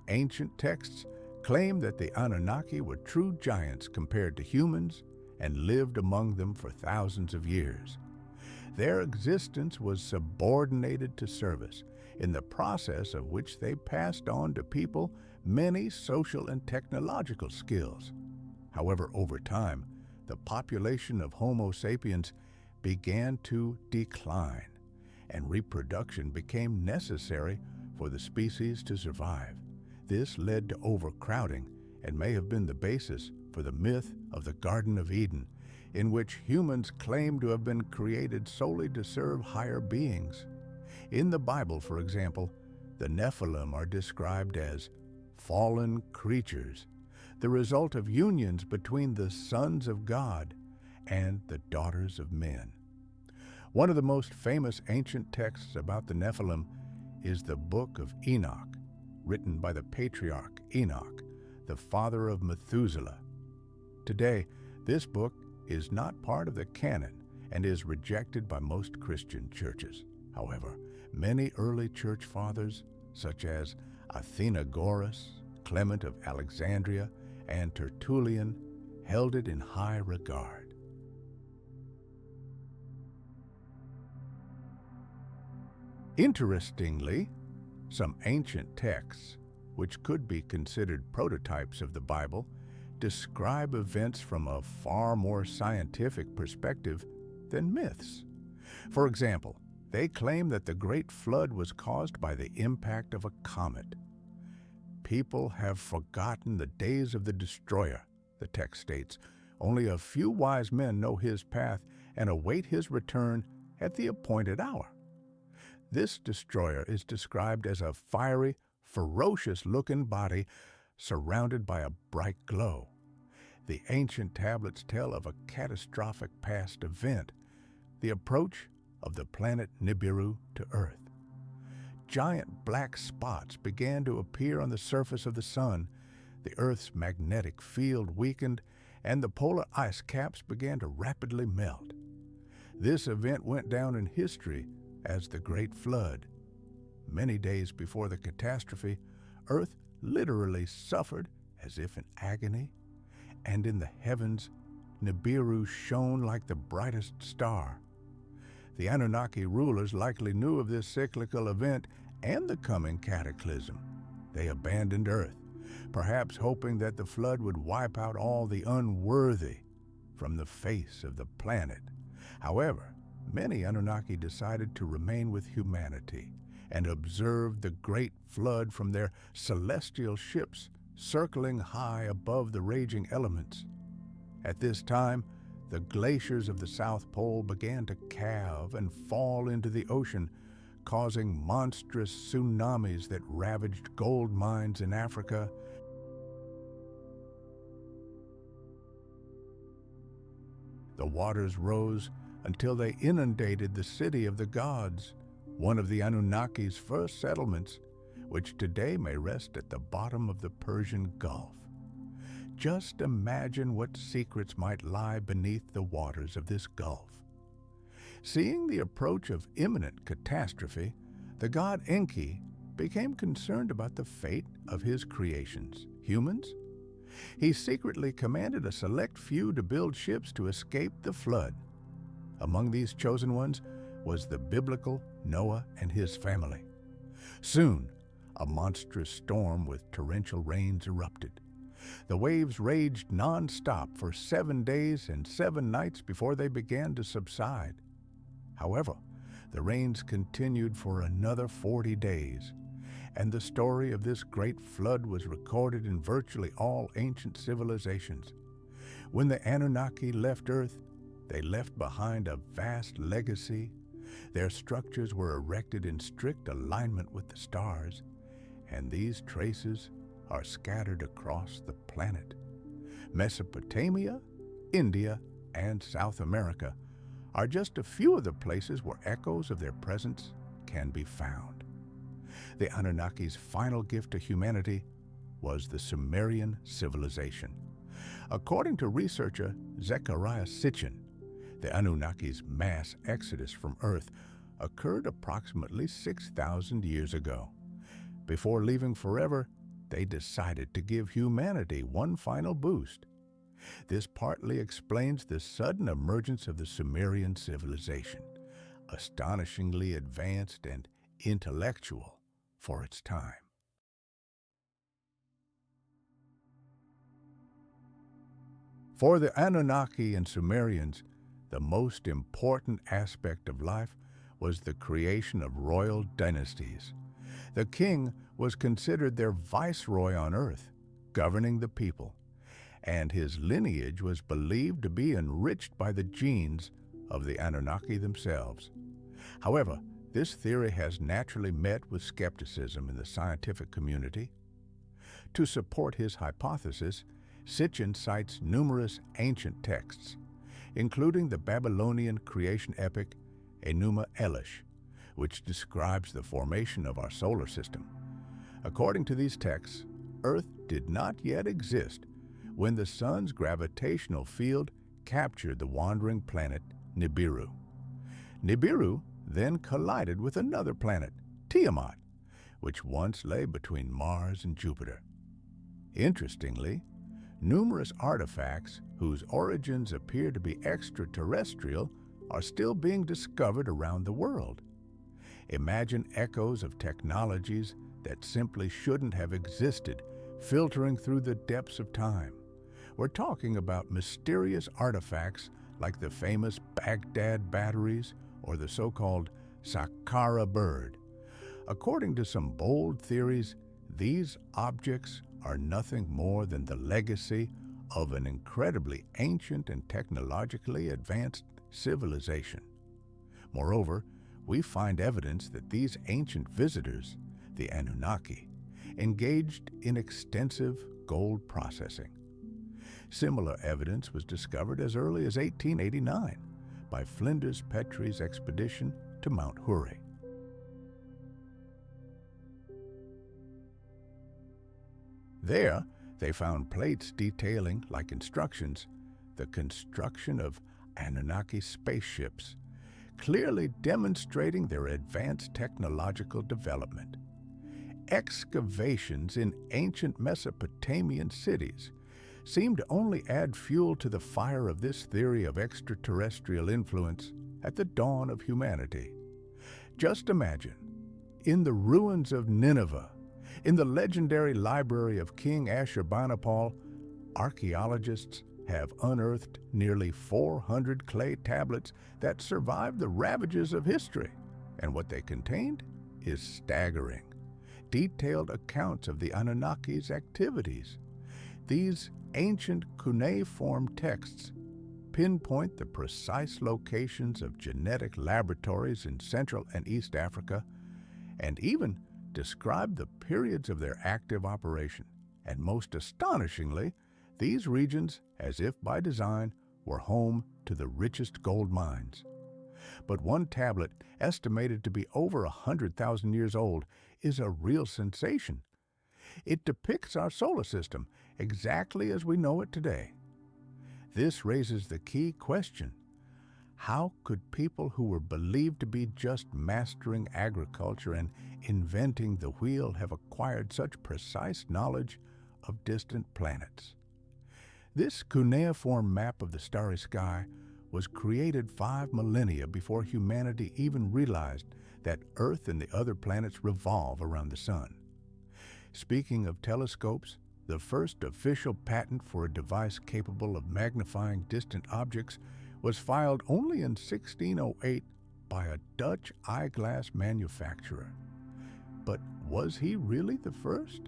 Ancient texts claim that the Anunnaki were true giants compared to humans and lived among them for thousands of years. Their existence was subordinated to service, in the process of which they passed on to people many social and technological skills. However, over time, the population of Homo sapiens began to decline, and reproduction became necessary for the species to survive. This led to overcrowding and may have been the basis for the myth of the Garden of Eden, in which humans claim to have been created solely to serve higher beings. In the Bible, for example, the Nephilim are described as fallen creatures, the result of unions between the sons of God and the daughters of men. One of the most famous ancient texts about the Nephilim is the Book of Enoch, written by the patriarch Enoch, the father of Methuselah. Today, this book is not part of the canon and is rejected by most Christian churches. However, many early church fathers, such as Athenagoras, Clement of Alexandria, and Tertullian, held it in high regard. Interestingly, some ancient texts, which could be considered prototypes of the Bible, describe events from a far more scientific perspective than myths. For example, they claim that the Great Flood was caused by the impact of a comet. People have forgotten the days of the destroyer, the text states. Only a few wise men know his path and await his return at the appointed hour. This destroyer is described as a fiery, ferocious-looking body surrounded by a bright glow. The ancient tablets tell of a catastrophic past event, the approach of the planet Nibiru to Earth. Giant black spots began to appear on the surface of the sun, the Earth's magnetic field weakened, and the polar ice caps began to rapidly melt. This event went down in history as the Great Flood. Many days before the catastrophe, Earth literally suffered as if in agony, and in the heavens, Nibiru shone like the brightest star. The Anunnaki rulers likely knew of this cyclical event and the coming cataclysm. They abandoned Earth, perhaps hoping that the flood would wipe out all the unworthy from the face of the planet. However, many Anunnaki decided to remain with humanity and observe the Great Flood from their celestial ships circling high above the raging elements. At this time, the glaciers of the South Pole began to calve and fall into the ocean, causing monstrous tsunamis that ravaged gold mines in Africa. The waters rose until they inundated the city of the gods, one of the Anunnaki's first settlements, which today may rest at the bottom of the Persian Gulf. Just imagine what secrets might lie beneath the waters of this gulf. Seeing the approach of imminent catastrophe, the god Enki became concerned about the fate of his creations, humans. He secretly commanded a select few to build ships to escape the flood. Among these chosen ones was the biblical Noah and his family. Soon, a monstrous storm with torrential rains erupted. The waves raged non-stop for 7 days and 7 nights before they began to subside. However, the rains continued for another 40 days, and the story of this great flood was recorded in virtually all ancient civilizations. When the Anunnaki left Earth, they left behind a vast legacy. Their structures were erected in strict alignment with the stars, and these traces are scattered across the planet. Mesopotamia, India, and South America are just a few of the places where echoes of their presence can be found. The Anunnaki's final gift to humanity was the Sumerian civilization. According to researcher Zecharia Sitchin, the Anunnaki's mass exodus from Earth occurred approximately 6,000 years ago. Before leaving forever, they decided to give humanity one final boost. This partly explains the sudden emergence of the Sumerian civilization, astonishingly advanced and intellectual for its time. For the Anunnaki and Sumerians, the most important aspect of life was the creation of royal dynasties. The king was considered their viceroy on earth, governing the people, and his lineage was believed to be enriched by the genes of the Anunnaki themselves. However, this theory has naturally met with skepticism in the scientific community. To support his hypothesis, Sitchin cites numerous ancient texts, including the Babylonian creation epic Enuma Elish, which describes the formation of our solar system. According to these texts, Earth did not yet exist when the sun's gravitational field captured the wandering planet Nibiru. Nibiru then collided with another planet, Tiamat, which once lay between Mars and Jupiter. Interestingly, numerous artifacts whose origins appear to be extraterrestrial are still being discovered around the world. Imagine echoes of technologies that simply shouldn't have existed filtering through the depths of time. We're talking about mysterious artifacts like the famous Baghdad batteries or the so-called Saqqara bird. According to some bold theories, these objects are nothing more than the legacy of an incredibly ancient and technologically advanced civilization. Moreover, we find evidence that these ancient visitors, the Anunnaki, engaged in extensive gold processing. Similar evidence was discovered as early as 1889 by Flinders Petrie's expedition to Mount Hermon. There, they found plates detailing, like instructions, the construction of Anunnaki spaceships, clearly demonstrating their advanced technological development. Excavations in ancient Mesopotamian cities seem to only add fuel to the fire of this theory of extraterrestrial influence at the dawn of humanity. Just imagine, in the ruins of Nineveh, in the legendary library of King Ashurbanipal, archaeologists have unearthed nearly 400 clay tablets that survived the ravages of history, and what they contained is staggering. Detailed accounts of the Anunnaki's activities. These ancient cuneiform texts pinpoint the precise locations of genetic laboratories in Central and East Africa, and even describe the periods of their active operation. And most astonishingly, these regions, as if by design, were home to the richest gold mines. But one tablet, estimated to be over 100,000 years old, is a real sensation. It depicts our solar system exactly as we know it today. This raises the key question: how could people who were believed to be just mastering agriculture and inventing the wheel have acquired such precise knowledge of distant planets? This cuneiform map of the starry sky was created 5 millennia before humanity even realized that Earth and the other planets revolve around the sun. Speaking of telescopes, the first official patent for a device capable of magnifying distant objects was filed only in 1608 by a Dutch eyeglass manufacturer. But was he really the first?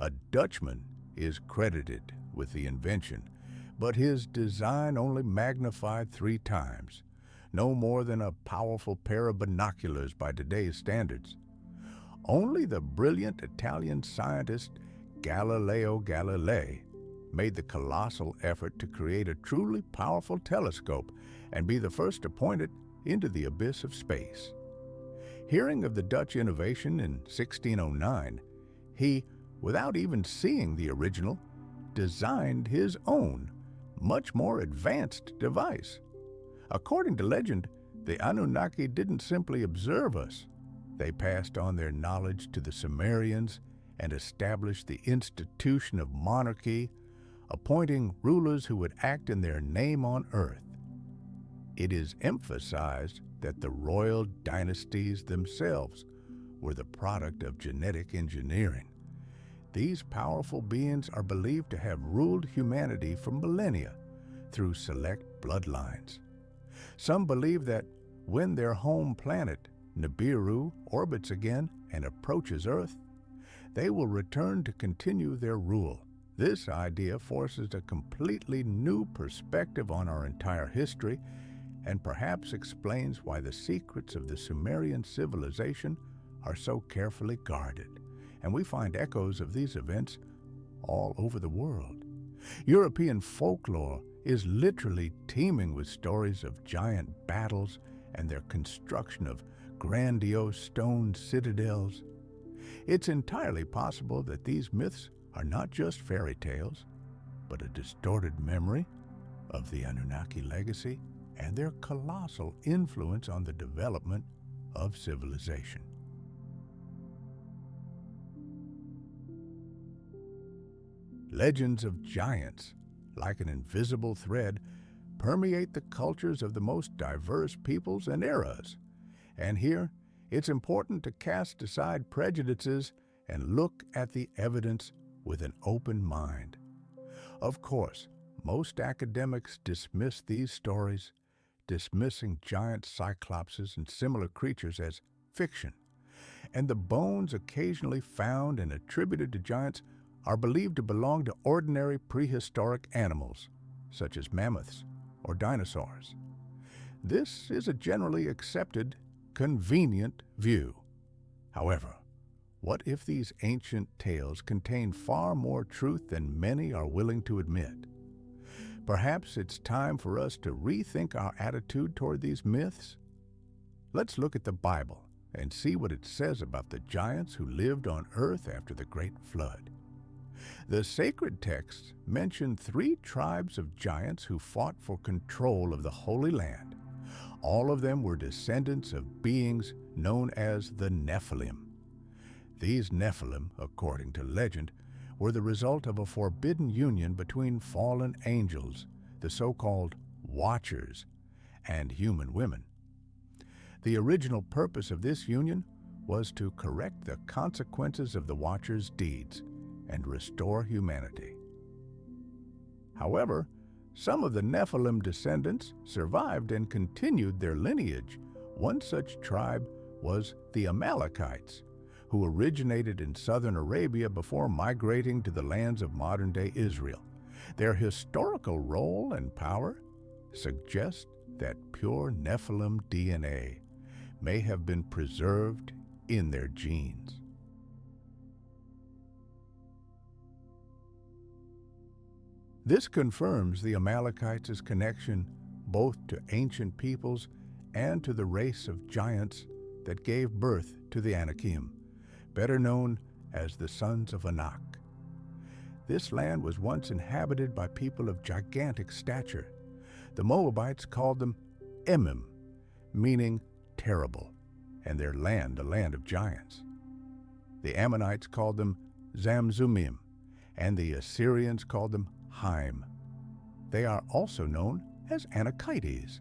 A Dutchman is credited with the invention, but his design only magnified 3 times, no more than a powerful pair of binoculars by today's standards. Only the brilliant Italian scientist Galileo Galilei made the colossal effort to create a truly powerful telescope and be the first to point it into the abyss of space. Hearing of the Dutch innovation in 1609, he, without even seeing the original, designed his own, much more advanced device. According to legend, the Anunnaki didn't simply observe us. They passed on their knowledge to the Sumerians and established the institution of monarchy, appointing rulers who would act in their name on earth. It is emphasized that the royal dynasties themselves were the product of genetic engineering. These powerful beings are believed to have ruled humanity for millennia through select bloodlines. Some believe that when their home planet, Nibiru, orbits again and approaches Earth, they will return to continue their rule. This idea forces a completely new perspective on our entire history and perhaps explains why the secrets of the Sumerian civilization are so carefully guarded, and we find echoes of these events all over the world. European folklore is literally teeming with stories of giant battles and their construction of grandiose stone citadels. It's entirely possible that these myths are not just fairy tales, but a distorted memory of the Anunnaki legacy and their colossal influence on the development of civilization. Legends of giants, like an invisible thread, permeate the cultures of the most diverse peoples and eras. And here, it's important to cast aside prejudices and look at the evidence with an open mind. Of course, most academics dismiss these stories, dismissing giant cyclopses and similar creatures as fiction, and the bones occasionally found and attributed to giants are believed to belong to ordinary prehistoric animals, such as mammoths or dinosaurs. This is a generally accepted, convenient view. However, what if these ancient tales contain far more truth than many are willing to admit? Perhaps it's time for us to rethink our attitude toward these myths. Let's look at the Bible and see what it says about the giants who lived on earth after the Great Flood. The sacred texts mention 3 tribes of giants who fought for control of the Holy Land. All of them were descendants of beings known as the Nephilim. These Nephilim, according to legend, were the result of a forbidden union between fallen angels, the so-called Watchers, and human women. The original purpose of this union was to correct the consequences of the Watchers' deeds and restore humanity. However, some of the Nephilim descendants survived and continued their lineage. One such tribe was the Amalekites, who originated in southern Arabia before migrating to the lands of modern-day Israel. Their historical role and power suggest that pure Nephilim DNA may have been preserved in their genes. This confirms the Amalekites' connection both to ancient peoples and to the race of giants that gave birth to the Anakim, better known as the sons of Enoch. This land was once inhabited by people of gigantic stature. The Moabites called them Emim, meaning terrible, and their land a land of giants. The Ammonites called them Zamzumim, and the Assyrians called them Haim. They are also known as Anakites.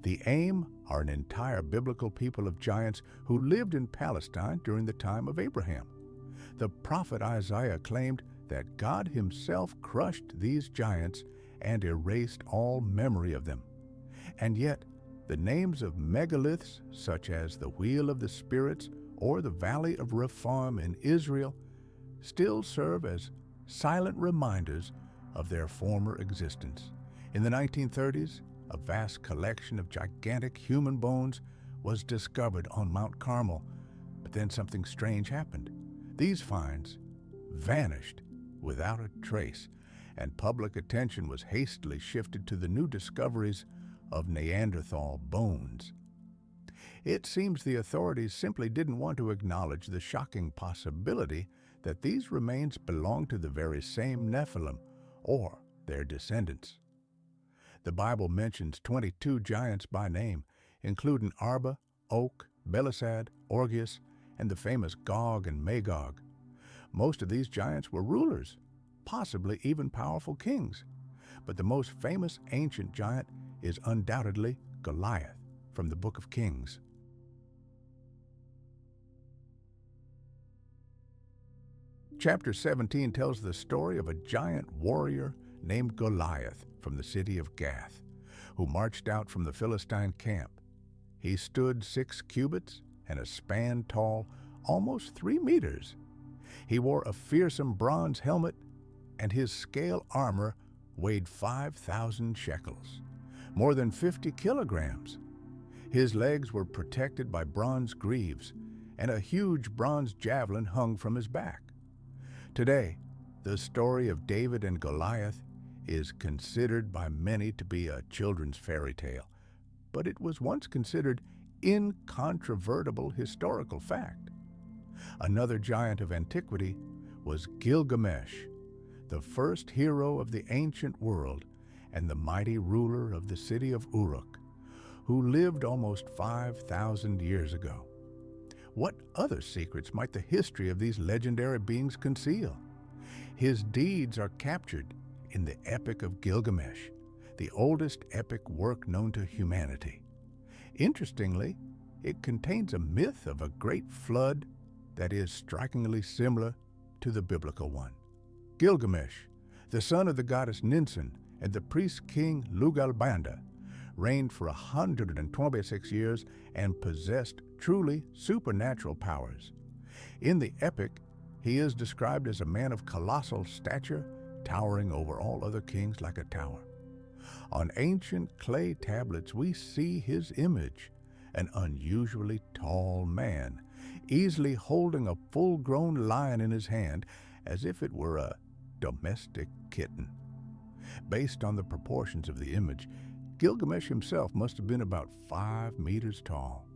The Aim are an entire biblical people of giants who lived in Palestine during the time of Abraham. The prophet Isaiah claimed that God himself crushed these giants and erased all memory of them. And yet, the names of megaliths such as the Wheel of the Spirits or the Valley of Rephaim in Israel still serve as silent reminders of their former existence. In the 1930s, a vast collection of gigantic human bones was discovered on Mount Carmel, but then something strange happened. These finds vanished without a trace, and public attention was hastily shifted to the new discoveries of Neanderthal bones. It seems the authorities simply didn't want to acknowledge the shocking possibility that these remains belonged to the very same Nephilim or their descendants. The Bible mentions 22 giants by name, including Arba, Ok, Belisad, Orgius, and the famous Gog and Magog. Most of these giants were rulers, possibly even powerful kings, but the most famous ancient giant is undoubtedly Goliath from the Book of Kings. Chapter 17 tells the story of a giant warrior named Goliath from the city of Gath, who marched out from the Philistine camp. He stood 6 cubits and a span tall, almost 3 meters. He wore a fearsome bronze helmet, and his scale armor weighed 5,000 shekels, more than 50 kilograms. His legs were protected by bronze greaves, and a huge bronze javelin hung from his back. Today, the story of David and Goliath is considered by many to be a children's fairy tale, but it was once considered incontrovertible historical fact. Another giant of antiquity was Gilgamesh, the first hero of the ancient world and the mighty ruler of the city of Uruk, who lived almost 5,000 years ago. What other secrets might the history of these legendary beings conceal? His deeds are captured in the Epic of Gilgamesh, the oldest epic work known to humanity. Interestingly, it contains a myth of a great flood that is strikingly similar to the biblical one. Gilgamesh, the son of the goddess Ninsun and the priest king Lugalbanda, reigned for 126 years and possessed truly supernatural powers. In the epic, he is described as a man of colossal stature, towering over all other kings like a tower. On ancient clay tablets, we see his image, an unusually tall man, easily holding a full-grown lion in his hand as if it were a domestic kitten. Based on the proportions of the image, Gilgamesh himself must have been about 5 meters tall.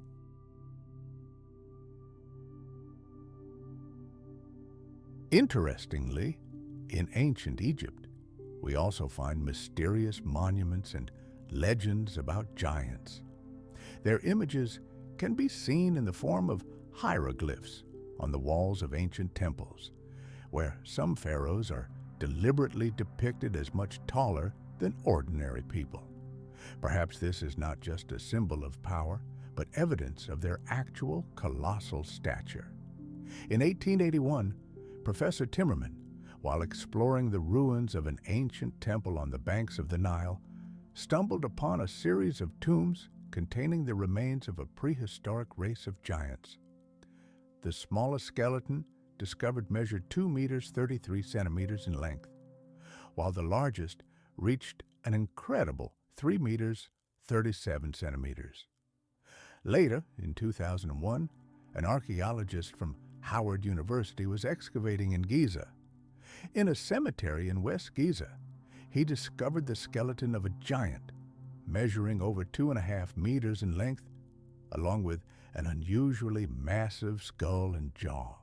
Interestingly, in ancient Egypt, we also find mysterious monuments and legends about giants. Their images can be seen in the form of hieroglyphs on the walls of ancient temples, where some pharaohs are deliberately depicted as much taller than ordinary people. Perhaps this is not just a symbol of power, but evidence of their actual colossal stature. In 1881, Professor Timmerman, while exploring the ruins of an ancient temple on the banks of the Nile, stumbled upon a series of tombs containing the remains of a prehistoric race of giants. The smallest skeleton discovered measured 2 meters 33 centimeters in length, while the largest reached an incredible 3 meters 37 centimeters. Later, in 2001, an archaeologist from Howard University was excavating in Giza. In a cemetery in West Giza, he discovered the skeleton of a giant, measuring over 2.5 meters in length, along with an unusually massive skull and jaw.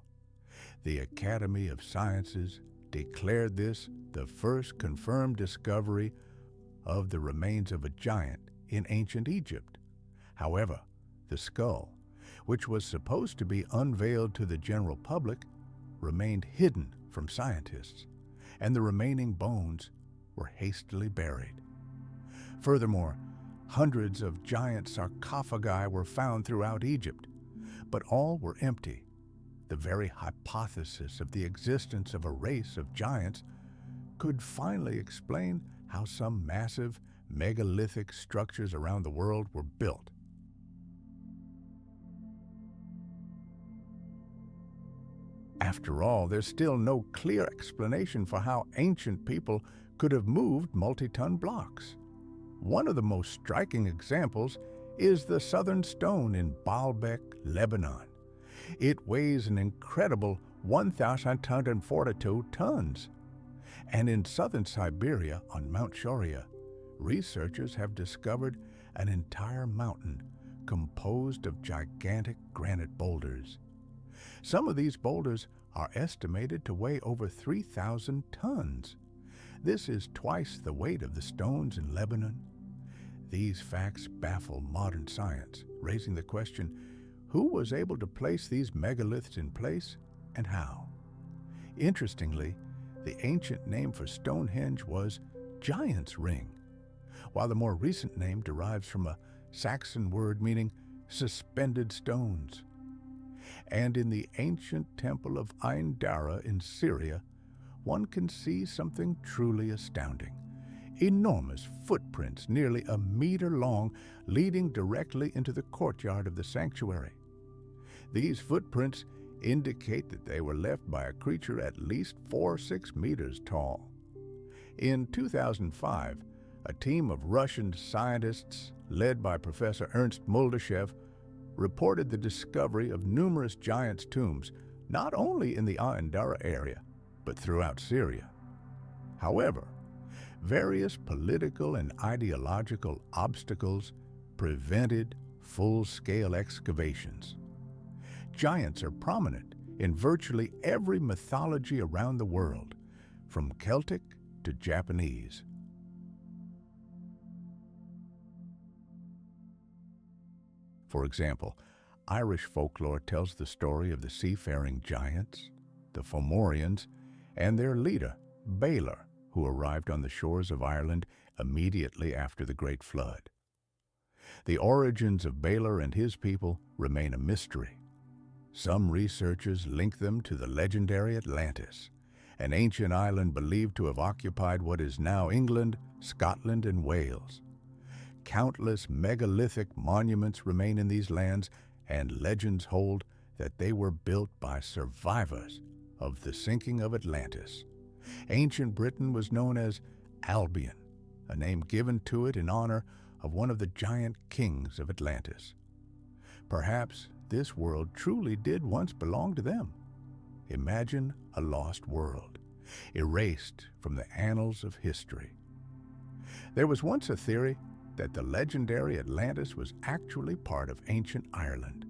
The Academy of Sciences declared this the first confirmed discovery of the remains of a giant in ancient Egypt. However, the skull, which was supposed to be unveiled to the general public, remained hidden from scientists, and the remaining bones were hastily buried. Furthermore, hundreds of giant sarcophagi were found throughout Egypt, but all were empty. The very hypothesis of the existence of a race of giants could finally explain how some massive megalithic structures around the world were built. After all, there's still no clear explanation for how ancient people could have moved multi-ton blocks. One of the most striking examples is the Southern Stone in Baalbek, Lebanon. It weighs an incredible 1,042 tons. And in southern Siberia on Mount Shoria, researchers have discovered an entire mountain composed of gigantic granite boulders. Some of these boulders are estimated to weigh over 3,000 tons. This is twice the weight of the stones in Lebanon. These facts baffle modern science, raising the question, who was able to place these megaliths in place and how? Interestingly, the ancient name for Stonehenge was Giant's Ring, while the more recent name derives from a Saxon word meaning suspended stones. And in the ancient temple of Ain Dara in Syria, one can see something truly astounding. Enormous footprints nearly a meter long leading directly into the courtyard of the sanctuary. These footprints indicate that they were left by a creature at least 4 or 6 meters tall. In 2005, a team of Russian scientists led by Professor Ernst Muldashev reported the discovery of numerous giants' tombs, not only in the Ain Dara area, but throughout Syria. However, various political and ideological obstacles prevented full-scale excavations. Giants are prominent in virtually every mythology around the world, from Celtic to Japanese. For example, Irish folklore tells the story of the seafaring giants, the Fomorians, and their leader, Balor, who arrived on the shores of Ireland immediately after the Great Flood. The origins of Balor and his people remain a mystery. Some researchers link them to the legendary Atlantis, an ancient island believed to have occupied what is now England, Scotland, and Wales. Countless megalithic monuments remain in these lands, and legends hold that they were built by survivors of the sinking of Atlantis. Ancient Britain was known as Albion, a name given to it in honor of one of the giant kings of Atlantis. Perhaps this world truly did once belong to them. Imagine a lost world, erased from the annals of history. There was once a theory that the legendary Atlantis was actually part of ancient Ireland.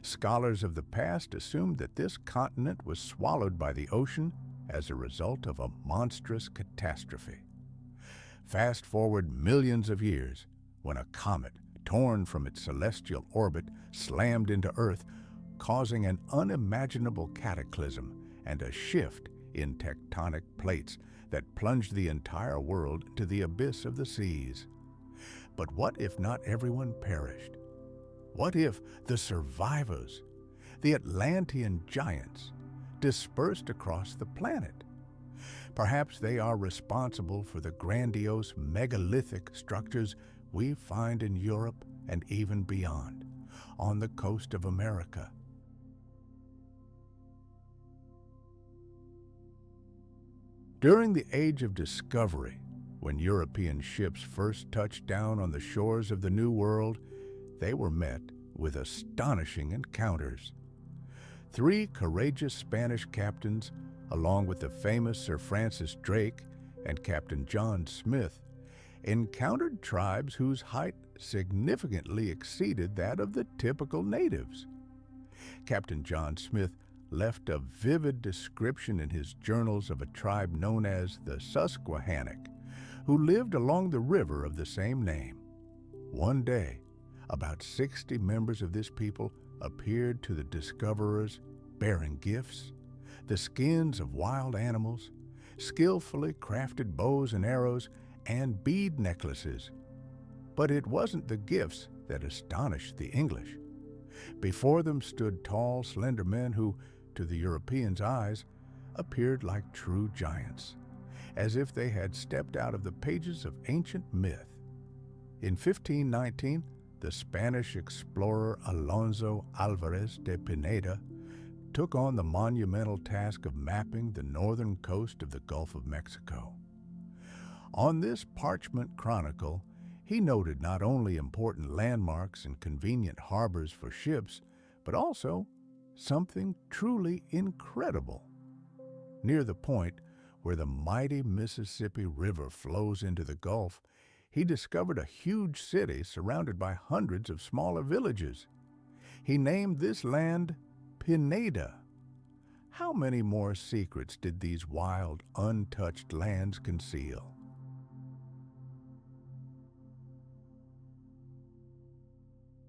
Scholars of the past assumed that this continent was swallowed by the ocean as a result of a monstrous catastrophe. Fast forward millions of years, when a comet, torn from its celestial orbit, slammed into Earth, causing an unimaginable cataclysm and a shift in tectonic plates that plunged the entire world into the abyss of the seas. But what if not everyone perished? What if the survivors, the Atlantean giants, dispersed across the planet? Perhaps they are responsible for the grandiose megalithic structures we find in Europe and even beyond, on the coast of America. During the Age of Discovery, when European ships first touched down on the shores of the New World, they were met with astonishing encounters. 3 courageous Spanish captains, along with the famous Sir Francis Drake and Captain John Smith, encountered tribes whose height significantly exceeded that of the typical natives. Captain John Smith left a vivid description in his journals of a tribe known as the Susquehannock, who lived along the river of the same name. One day, about 60 members of this people appeared to the discoverers bearing gifts, the skins of wild animals, skillfully crafted bows and arrows, and bead necklaces. But it wasn't the gifts that astonished the English. Before them stood tall, slender men who, to the Europeans' eyes, appeared like true giants, as if they had stepped out of the pages of ancient myth. In 1519, the Spanish explorer Alonso Alvarez de Pineda took on the monumental task of mapping the northern coast of the Gulf of Mexico. On this parchment chronicle, he noted not only important landmarks and convenient harbors for ships, but also something truly incredible. Near the point where the mighty Mississippi River flows into the Gulf, he discovered a huge city surrounded by hundreds of smaller villages. He named this land Pineda. How many more secrets did these wild, untouched lands conceal?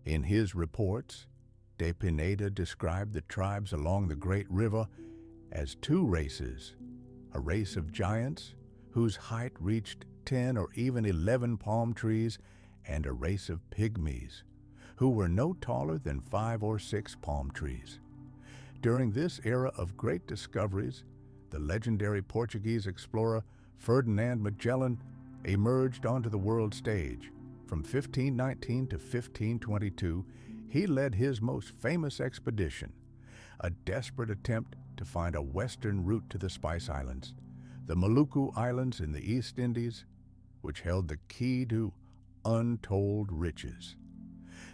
In his reports, De Pineda described the tribes along the Great River as two races, a race of giants whose height reached 10 or even 11 palm trees, and a race of pygmies who were no taller than 5 or 6 palm trees. During this era of great discoveries, the legendary Portuguese explorer Ferdinand Magellan emerged onto the world stage. From 1519 to 1522, he led his most famous expedition, a desperate attempt to find a western route to the Spice Islands, the Maluku Islands in the East Indies, which held the key to untold riches.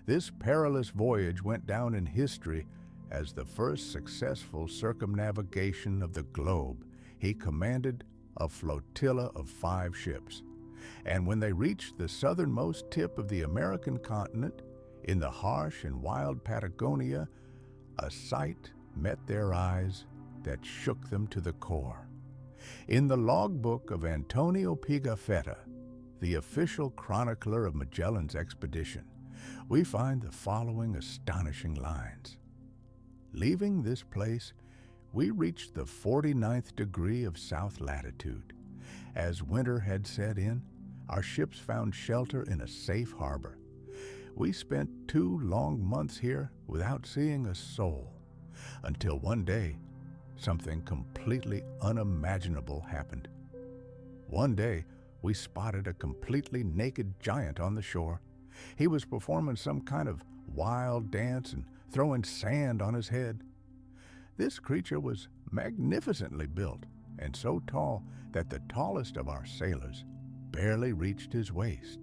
This perilous voyage went down in history as the first successful circumnavigation of the globe. He commanded a flotilla of 5 ships, and when they reached the southernmost tip of the American continent, in the harsh and wild Patagonia, a sight met their eyes that shook them to the core. In the logbook of Antonio Pigafetta, the official chronicler of Magellan's expedition, we find the following astonishing lines. Leaving this place, we reached the 49th degree of south latitude. As winter had set in, our ships found shelter in a safe harbor. We spent 2 long months here without seeing a soul, until one day, something completely unimaginable happened. One day, we spotted a completely naked giant on the shore. He was performing some kind of wild dance and throwing sand on his head. This creature was magnificently built and so tall that the tallest of our sailors barely reached his waist.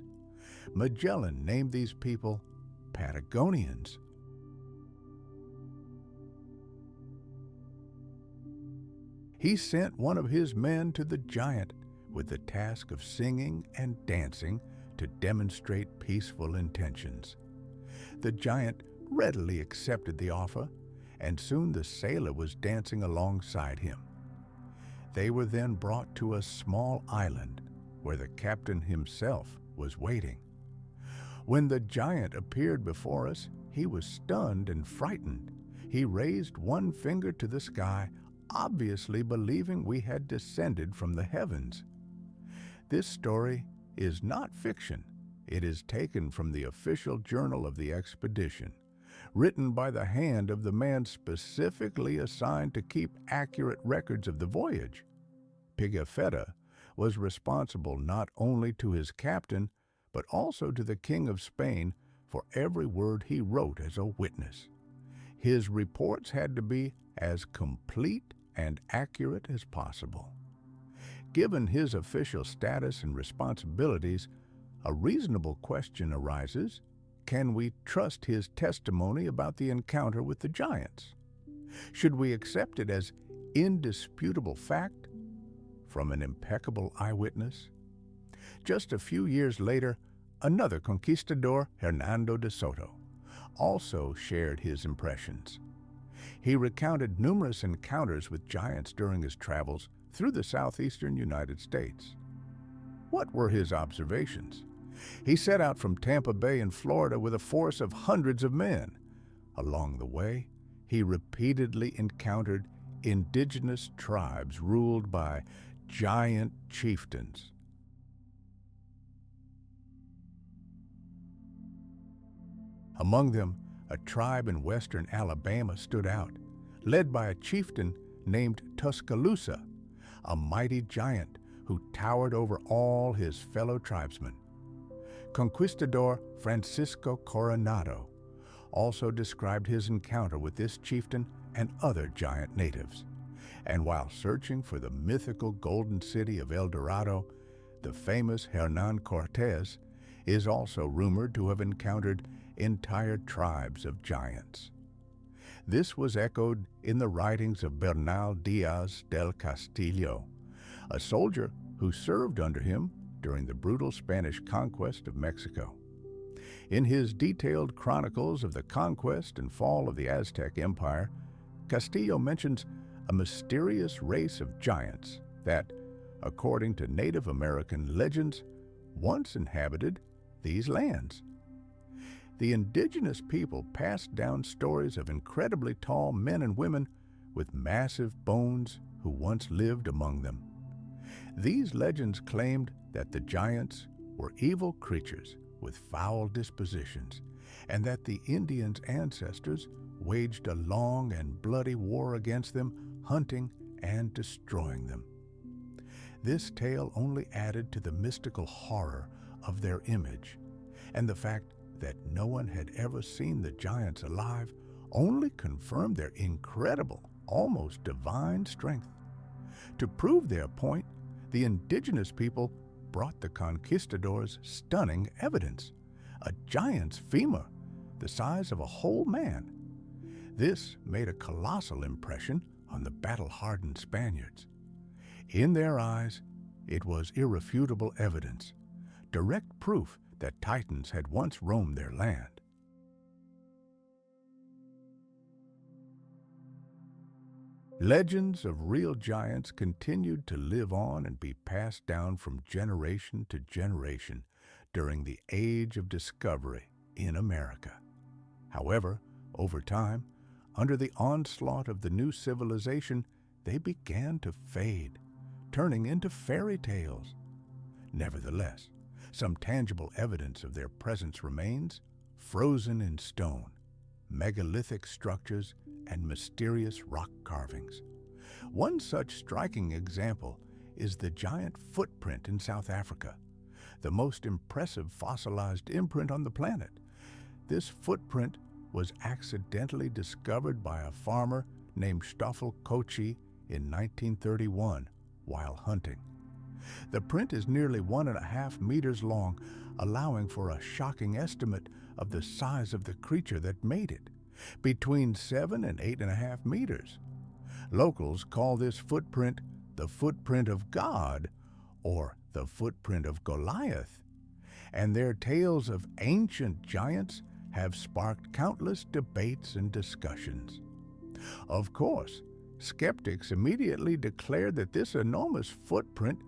Magellan named these people Patagonians. He sent one of his men to the giant with the task of singing and dancing to demonstrate peaceful intentions. The giant readily accepted the offer, and soon the sailor was dancing alongside him. They were then brought to a small island where the captain himself was waiting. When the giant appeared before us, he was stunned and frightened. He raised one finger to the sky, obviously believing we had descended from the heavens. This story is not fiction. It is taken from the official journal of the expedition, written by the hand of the man specifically assigned to keep accurate records of the voyage. Pigafetta was responsible not only to his captain, but also to the King of Spain for every word he wrote as a witness. His reports had to be as complete and accurate as possible. Given his official status and responsibilities, a reasonable question arises: can we trust his testimony about the encounter with the giants? Should we accept it as indisputable fact from an impeccable eyewitness? Just a few years later, another conquistador, Hernando de Soto, also shared his impressions. He recounted numerous encounters with giants during his travels through the southeastern United States. What were his observations? He set out from Tampa Bay in Florida with a force of hundreds of men. Along the way, he repeatedly encountered indigenous tribes ruled by giant chieftains. Among them, a tribe in western Alabama stood out, led by a chieftain named Tuscaloosa, a mighty giant who towered over all his fellow tribesmen. Conquistador Francisco Coronado also described his encounter with this chieftain and other giant natives. And while searching for the mythical golden city of El Dorado, the famous Hernan Cortés is also rumored to have encountered entire tribes of giants. This was echoed in the writings of Bernal Diaz del Castillo, a soldier who served under him during the brutal Spanish conquest of Mexico. In his detailed chronicles of the conquest and fall of the Aztec Empire, Castillo mentions a mysterious race of giants that, according to Native American legends, once inhabited these lands. The indigenous people passed down stories of incredibly tall men and women with massive bones who once lived among them. These legends claimed that the giants were evil creatures with foul dispositions, and that the Indians' ancestors waged a long and bloody war against them, hunting and destroying them. This tale only added to the mystical horror of their image, and the fact that no one had ever seen the giants alive only confirmed their incredible, almost divine strength. To prove their point, the indigenous people brought the conquistadors stunning evidence: a giant's femur, the size of a whole man. This made a colossal impression on the battle-hardened Spaniards. In their eyes, it was irrefutable evidence, direct proof that Titans had once roamed their land. Legends of real giants continued to live on and be passed down from generation to generation during the Age of Discovery in America. However, over time, under the onslaught of the new civilization, they began to fade, turning into fairy tales. Nevertheless, some tangible evidence of their presence remains, frozen in stone, megalithic structures, and mysterious rock carvings. One such striking example is the giant footprint in South Africa, the most impressive fossilized imprint on the planet. This footprint was accidentally discovered by a farmer named Stoffel Kochi in 1931 while hunting. The print is nearly 1.5 meters long, allowing for a shocking estimate of the size of the creature that made it, between 7 and 8.5 meters. Locals call this footprint the footprint of God, or the footprint of Goliath, and their tales of ancient giants have sparked countless debates and discussions. Of course, skeptics immediately declared that this enormous footprint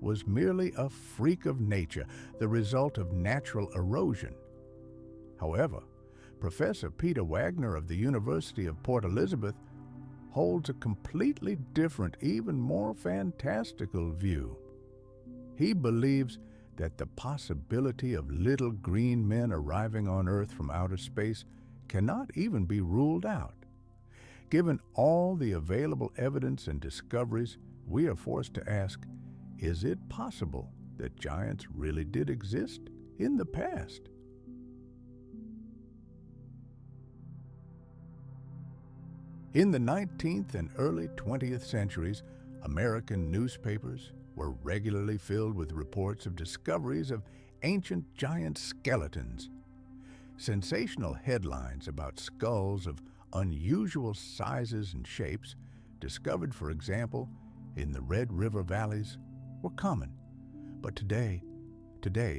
was merely a freak of nature, the result of natural erosion. However, Professor Peter Wagner of the University of Port Elizabeth holds a completely different, even more fantastical view. He believes that the possibility of little green men arriving on Earth from outer space cannot even be ruled out. Given all the available evidence and discoveries, we are forced to ask, is it possible that giants really did exist in the past? In the 19th and early 20th centuries, American newspapers were regularly filled with reports of discoveries of ancient giant skeletons. Sensational headlines about skulls of unusual sizes and shapes, discovered, for example, in the Red River valleys, were common. But today,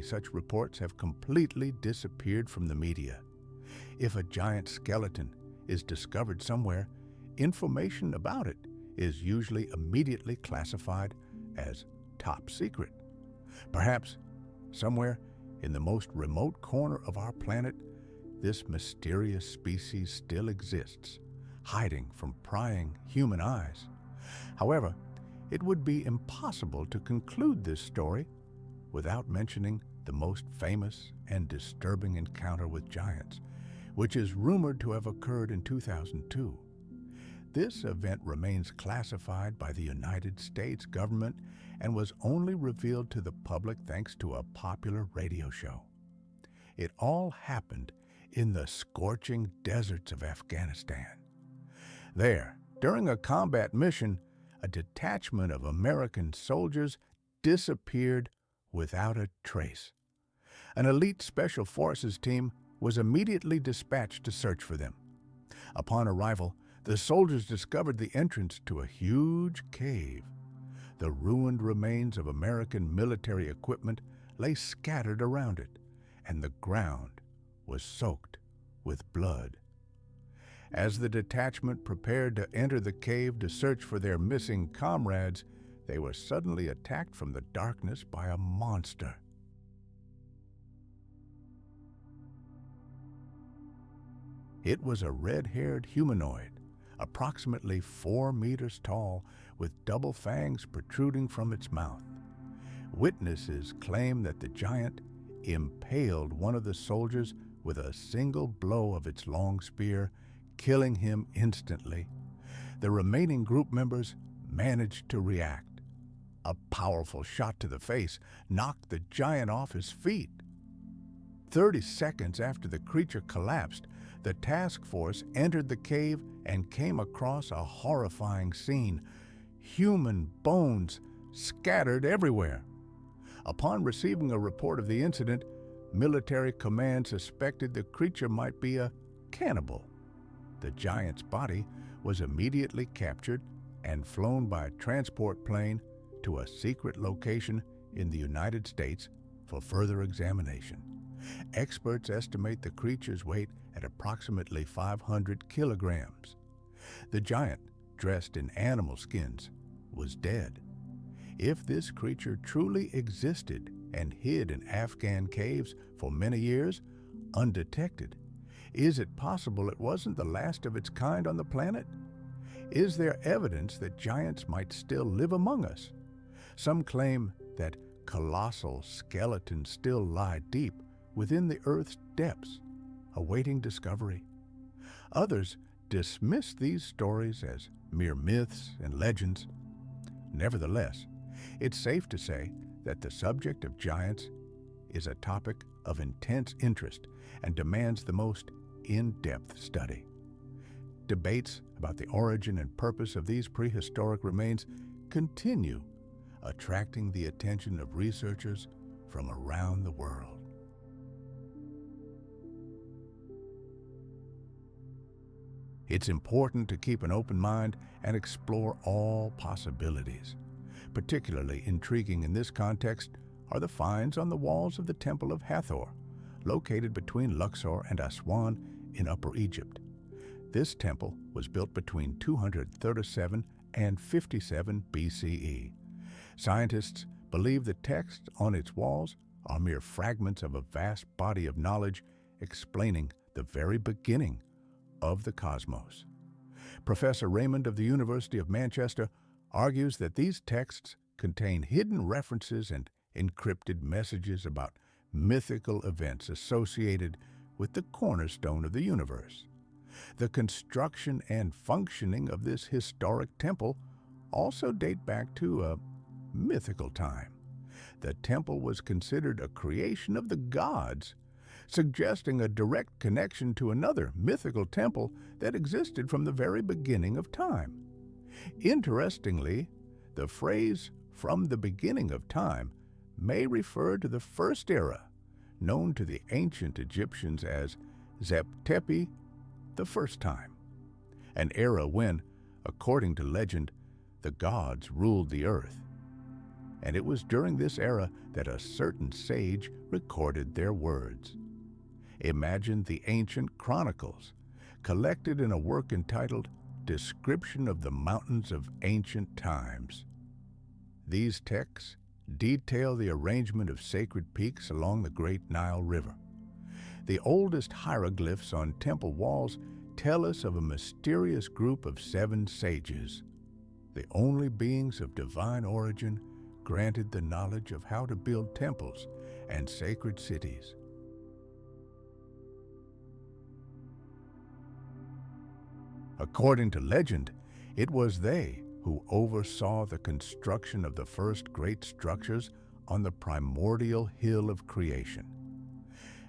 such reports have completely disappeared from the media. If a giant skeleton is discovered somewhere, information about it is usually immediately classified as top secret. Perhaps somewhere in the most remote corner of our planet, this mysterious species still exists, hiding from prying human eyes. However, it would be impossible to conclude this story without mentioning the most famous and disturbing encounter with giants, which is rumored to have occurred in 2002. This event remains classified by the United States government and was only revealed to the public thanks to a popular radio show. It all happened in the scorching deserts of Afghanistan. There, during a combat mission, a detachment of American soldiers disappeared without a trace. An elite special forces team was immediately dispatched to search for them. Upon arrival, the soldiers discovered the entrance to a huge cave. The ruined remains of American military equipment lay scattered around it, and the ground was soaked with blood. As the detachment prepared to enter the cave to search for their missing comrades, they were suddenly attacked from the darkness by a monster. It was a red-haired humanoid, approximately 4 meters tall, with double fangs protruding from its mouth. Witnesses claim that the giant impaled one of the soldiers with a single blow of its long spear, killing him instantly. The remaining group members managed to react. A powerful shot to the face knocked the giant off his feet. 30 seconds after the creature collapsed, the task force entered the cave and came across a horrifying scene: human bones scattered everywhere. Upon receiving a report of the incident, military command suspected the creature might be a cannibal. The giant's body was immediately captured and flown by a transport plane to a secret location in the United States for further examination. Experts estimate the creature's weight at approximately 500 kilograms. The giant, dressed in animal skins, was dead. If this creature truly existed and hid in Afghan caves for many years, undetected, is it possible it wasn't the last of its kind on the planet? Is there evidence that giants might still live among us? Some claim that colossal skeletons still lie deep within the Earth's depths, awaiting discovery. Others dismiss these stories as mere myths and legends. Nevertheless, it's safe to say that the subject of giants is a topic of intense interest and demands the most in-depth study. Debates about the origin and purpose of these prehistoric remains continue, attracting the attention of researchers from around the world. It's important to keep an open mind and explore all possibilities. Particularly intriguing in this context are the finds on the walls of the Temple of Hathor, located between Luxor and Aswan in Upper Egypt. This temple was built between 237 and 57 BCE. Scientists believe the texts on its walls are mere fragments of a vast body of knowledge explaining the very beginning of the cosmos. Professor Raymond of the University of Manchester argues that these texts contain hidden references and encrypted messages about mythical events associated with the cornerstone of the universe. The construction and functioning of this historic temple also date back to a mythical time. The temple was considered a creation of the gods, suggesting a direct connection to another mythical temple that existed from the very beginning of time. Interestingly, the phrase "from the beginning of time" may refer to the first era, known to the ancient Egyptians as Zep-Tepi, the first time, an era when, according to legend, the gods ruled the earth. And it was during this era that a certain sage recorded their words. Imagine the ancient chronicles, collected in a work entitled Description of the Mountains of Ancient Times. These texts detail the arrangement of sacred peaks along the Great Nile River. The oldest hieroglyphs on temple walls tell us of a mysterious group of 7 sages, the only beings of divine origin granted the knowledge of how to build temples and sacred cities. According to legend, it was they who oversaw the construction of the first great structures on the primordial hill of creation.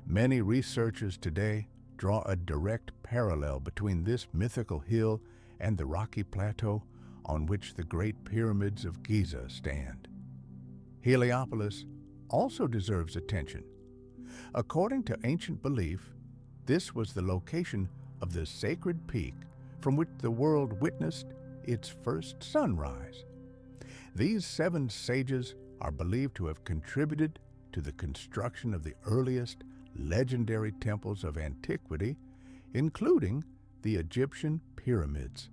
Many researchers today draw a direct parallel between this mythical hill and the rocky plateau on which the Great Pyramids of Giza stand. Heliopolis also deserves attention. According to ancient belief, this was the location of the sacred peak from which the world witnessed its first sunrise. These 7 sages are believed to have contributed to the construction of the earliest legendary temples of antiquity, including the Egyptian pyramids.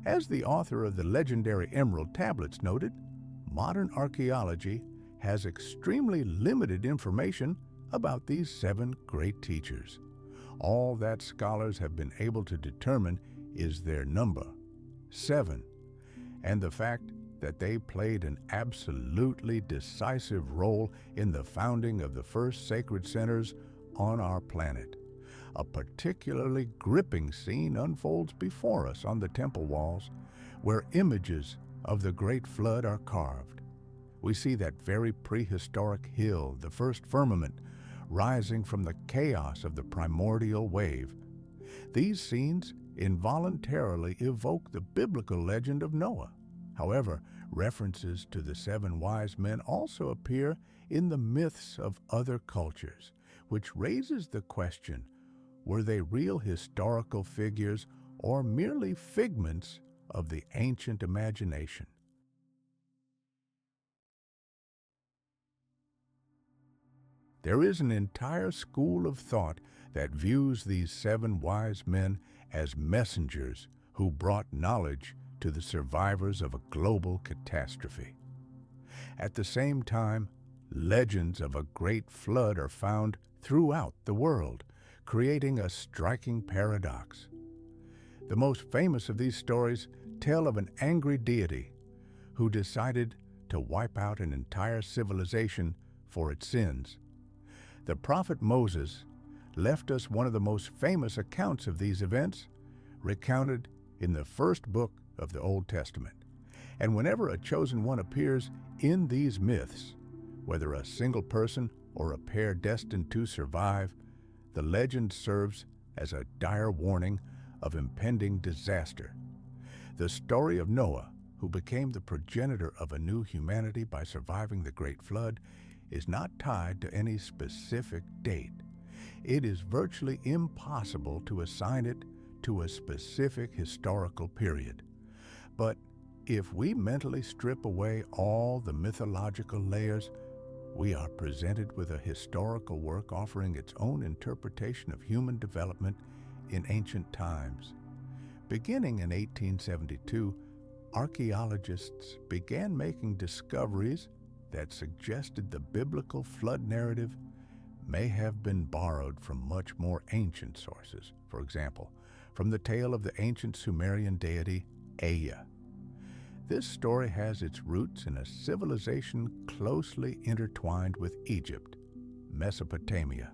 As the author of the legendary Emerald Tablets noted, modern archaeology has extremely limited information about these 7 great teachers. All that scholars have been able to determine is their number, 7, and the fact that they played an absolutely decisive role in the founding of the first sacred centers on our planet. A particularly gripping scene unfolds before us on the temple walls, where images of the Great Flood are carved. We see that very prehistoric hill, the first firmament, rising from the chaos of the primordial wave. These scenes involuntarily evoke the biblical legend of Noah. However, references to the 7 wise men also appear in the myths of other cultures, which raises the question, were they real historical figures or merely figments of the ancient imagination? There is an entire school of thought that views these 7 wise men as messengers who brought knowledge to the survivors of a global catastrophe. At the same time, legends of a great flood are found throughout the world, creating a striking paradox. The most famous of these stories tell of an angry deity who decided to wipe out an entire civilization for its sins. The prophet Moses left us one of the most famous accounts of these events, recounted in the first book of the Old Testament. And whenever a chosen one appears in these myths, whether a single person or a pair destined to survive, the legend serves as a dire warning of impending disaster. The story of Noah, who became the progenitor of a new humanity by surviving the Great Flood, is not tied to any specific date. It is virtually impossible to assign it to a specific historical period. But if we mentally strip away all the mythological layers, we are presented with a historical work offering its own interpretation of human development in ancient times. Beginning in 1872, archaeologists began making discoveries that suggested the biblical flood narrative may have been borrowed from much more ancient sources. For example, from the tale of the ancient Sumerian deity Ea. This story has its roots in a civilization closely intertwined with Egypt, Mesopotamia.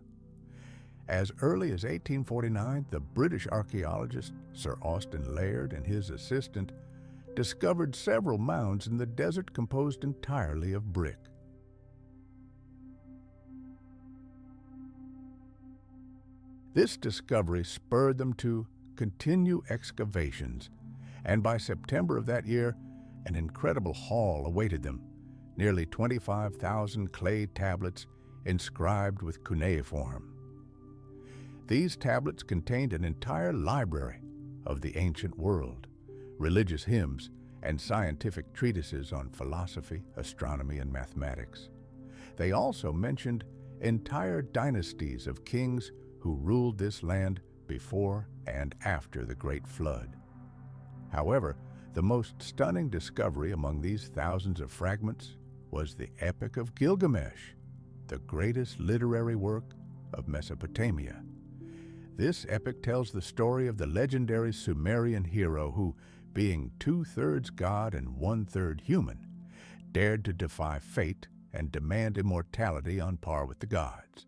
As early as 1849, the British archaeologist Sir Austen Layard and his assistant discovered several mounds in the desert composed entirely of brick. This discovery spurred them to continue excavations, and by September of that year, an incredible haul awaited them, nearly 25,000 clay tablets inscribed with cuneiform. These tablets contained an entire library of the ancient world, religious hymns, and scientific treatises on philosophy, astronomy, and mathematics. They also mentioned entire dynasties of kings who ruled this land before and after the Great Flood. However, the most stunning discovery among these thousands of fragments was the Epic of Gilgamesh, the greatest literary work of Mesopotamia. This epic tells the story of the legendary Sumerian hero who, being 2/3 god and 1/3 human, dared to defy fate and demand immortality on par with the gods.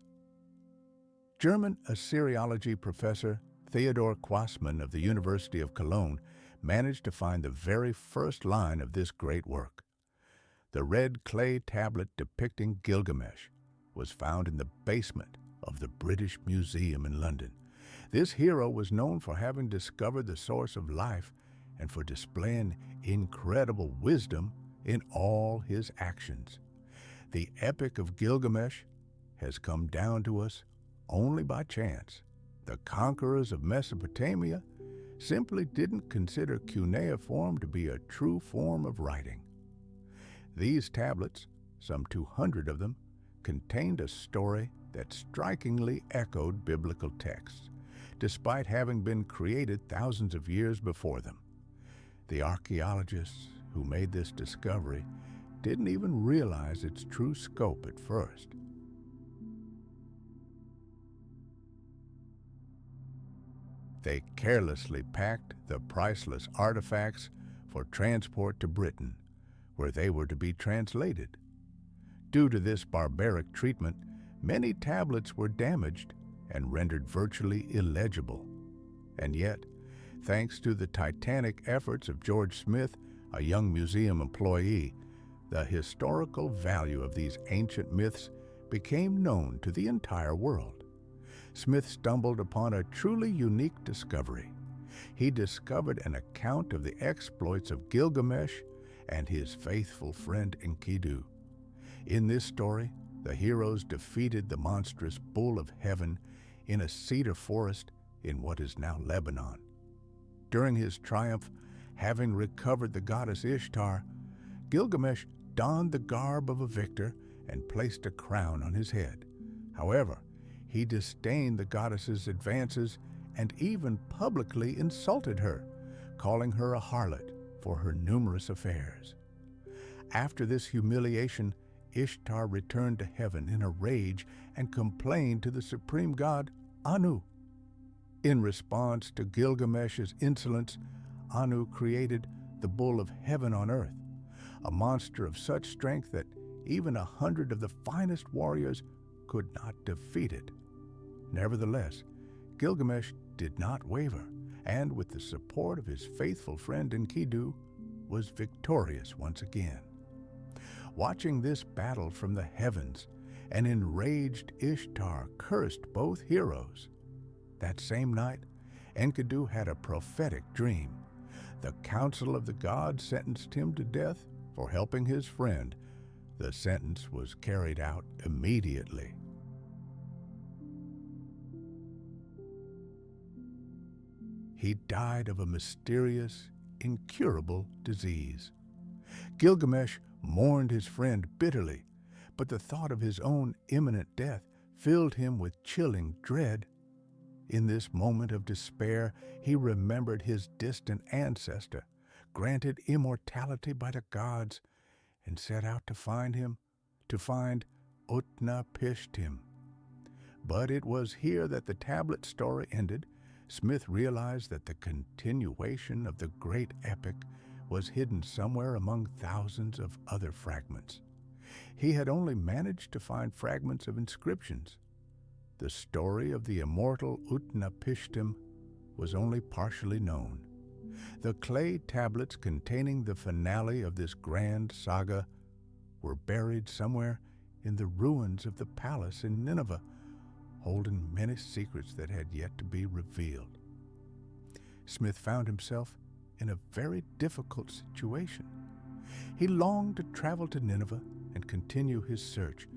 German Assyriology professor Theodor Quasman of the University of Cologne managed to find the very first line of this great work. The red clay tablet depicting Gilgamesh was found in the basement of the British Museum in London. This hero was known for having discovered the source of life and for displaying incredible wisdom in all his actions. The Epic of Gilgamesh has come down to us only by chance. The conquerors of Mesopotamia simply didn't consider cuneiform to be a true form of writing. These tablets, some 200 of them, contained a story that strikingly echoed biblical texts, despite having been created thousands of years before them. The archaeologists who made this discovery didn't even realize its true scope at first. They carelessly packed the priceless artifacts for transport to Britain, where they were to be translated. Due to this barbaric treatment, many tablets were damaged and rendered virtually illegible. And yet, thanks to the titanic efforts of George Smith, a young museum employee, the historical value of these ancient myths became known to the entire world. Smith stumbled upon a truly unique discovery. He discovered an account of the exploits of Gilgamesh and his faithful friend Enkidu. In this story, the heroes defeated the monstrous bull of heaven in a cedar forest in what is now Lebanon. During his triumph, having recovered the goddess Ishtar, Gilgamesh donned the garb of a victor and placed a crown on his head. However, he disdained the goddess's advances and even publicly insulted her, calling her a harlot for her numerous affairs. After this humiliation, Ishtar returned to heaven in a rage and complained to the supreme god Anu. In response to Gilgamesh's insolence, Anu created the bull of heaven on earth, a monster of such strength that even 100 of the finest warriors could not defeat it. Nevertheless, Gilgamesh did not waver, and with the support of his faithful friend Enkidu, was victorious once again. Watching this battle from the heavens, an enraged Ishtar cursed both heroes. That same night, Enkidu had a prophetic dream. The council of the gods sentenced him to death for helping his friend. The sentence was carried out immediately. He died of a mysterious, incurable disease. Gilgamesh mourned his friend bitterly, but the thought of his own imminent death filled him with chilling dread. In this moment of despair, he remembered his distant ancestor, granted immortality by the gods, and set out to find Utnapishtim. But it was here that the tablet story ended. Smith realized that the continuation of the great epic was hidden somewhere among thousands of other fragments. He had only managed to find fragments of inscriptions. The story of the immortal Utnapishtim was only partially known. The clay tablets containing the finale of this grand saga were buried somewhere in the ruins of the palace in Nineveh, holding many secrets that had yet to be revealed. Smith found himself in a very difficult situation. He longed to travel to Nineveh and continue his search,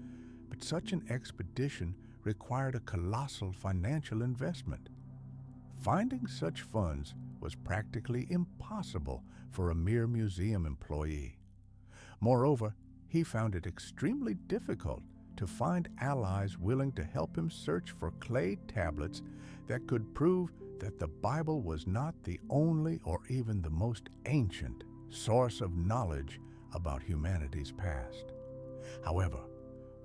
but such an expedition required a colossal financial investment. Finding such funds was practically impossible for a mere museum employee. Moreover, he found it extremely difficult to find allies willing to help him search for clay tablets that could prove that the Bible was not the only or even the most ancient source of knowledge about humanity's past. However,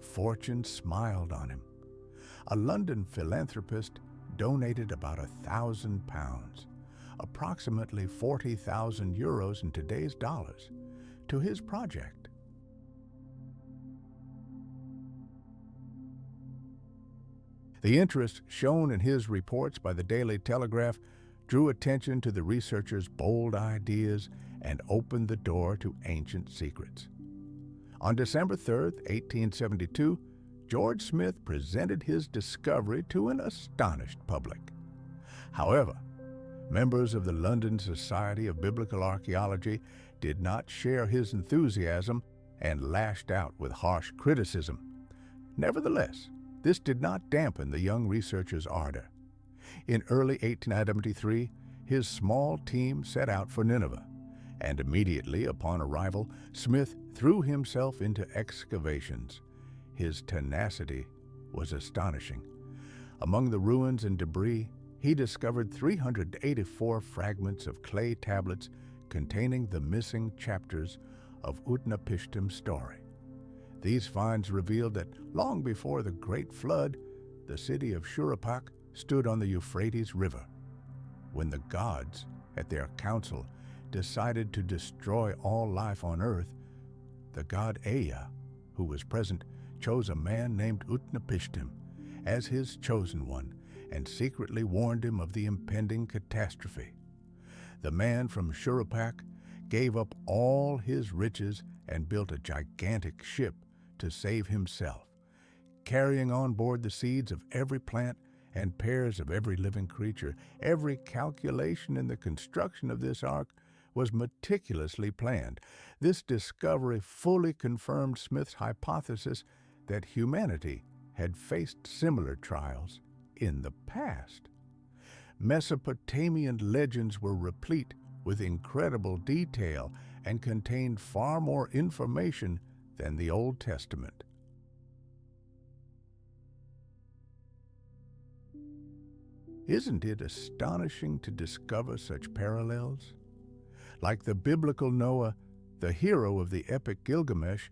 fortune smiled on him. A London philanthropist donated about £1,000, approximately 40,000 euros in today's dollars, to his project. The interest shown in his reports by the Daily Telegraph drew attention to the researcher's bold ideas and opened the door to ancient secrets. On December 3, 1872, George Smith presented his discovery to an astonished public. However, members of the London Society of Biblical Archaeology did not share his enthusiasm and lashed out with harsh criticism. Nevertheless, this did not dampen the young researcher's ardor. In early 1873, his small team set out for Nineveh, and immediately upon arrival, Smith threw himself into excavations. His tenacity was astonishing. Among the ruins and debris, he discovered 384 fragments of clay tablets containing the missing chapters of Utnapishtim's story. These finds revealed that long before the Great Flood, the city of Shuruppak stood on the Euphrates River. When the gods, at their council, decided to destroy all life on earth, the god Ea, who was present, chose a man named Utnapishtim as his chosen one and secretly warned him of the impending catastrophe. The man from Shuruppak gave up all his riches and built a gigantic ship to save himself, carrying on board the seeds of every plant and pairs of every living creature. Every calculation in the construction of this ark was meticulously planned. This discovery fully confirmed Smith's hypothesis that humanity had faced similar trials in the past. Mesopotamian legends were replete with incredible detail and contained far more information than the Old Testament. Isn't it astonishing to discover such parallels? Like the biblical Noah, the hero of the epic Gilgamesh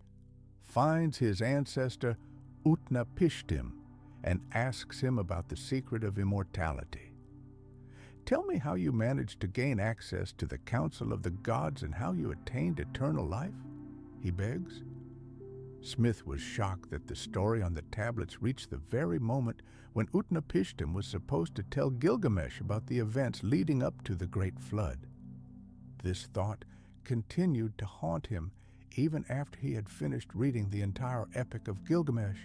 finds his ancestor Utnapishtim and asks him about the secret of immortality. Tell me how you managed to gain access to the council of the gods and how you attained eternal life, he begs. Smith was shocked that the story on the tablets reached the very moment when Utnapishtim was supposed to tell Gilgamesh about the events leading up to the Great Flood. This thought continued to haunt him even after he had finished reading the entire epic of Gilgamesh.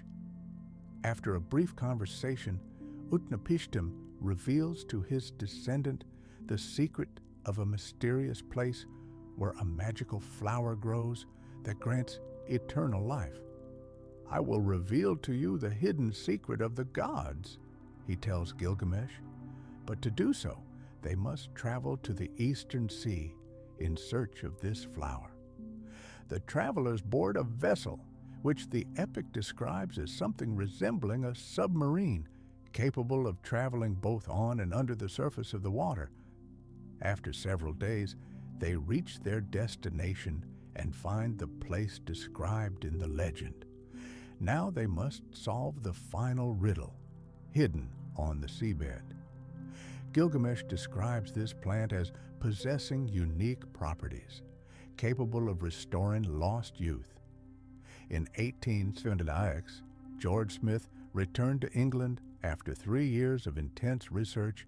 After a brief conversation, Utnapishtim reveals to his descendant the secret of a mysterious place where a magical flower grows that grants eternal life. I will reveal to you the hidden secret of the gods, he tells Gilgamesh, but to do so, they must travel to the eastern sea in search of this flower. The travelers board a vessel, which the epic describes as something resembling a submarine, capable of traveling both on and under the surface of the water. After several days, they reach their destination and find the place described in the legend. Now they must solve the final riddle, hidden on the seabed. Gilgamesh describes this plant as possessing unique properties, capable of restoring lost youth. In 1876, George Smith returned to England after 3 years of intense research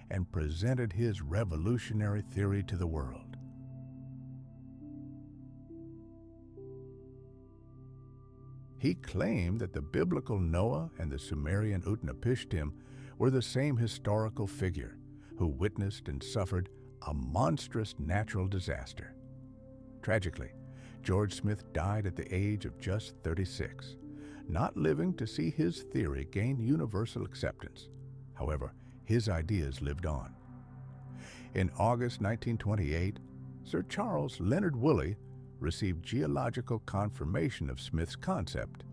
and presented his revolutionary theory to the world. He claimed that the biblical Noah and the Sumerian Utnapishtim were the same historical figure who witnessed and suffered a monstrous natural disaster. Tragically, George Smith died at the age of just 36, not living to see his theory gain universal acceptance. However, his ideas lived on. In August 1928, Sir Charles Leonard Woolley received geological confirmation of Smith's concept,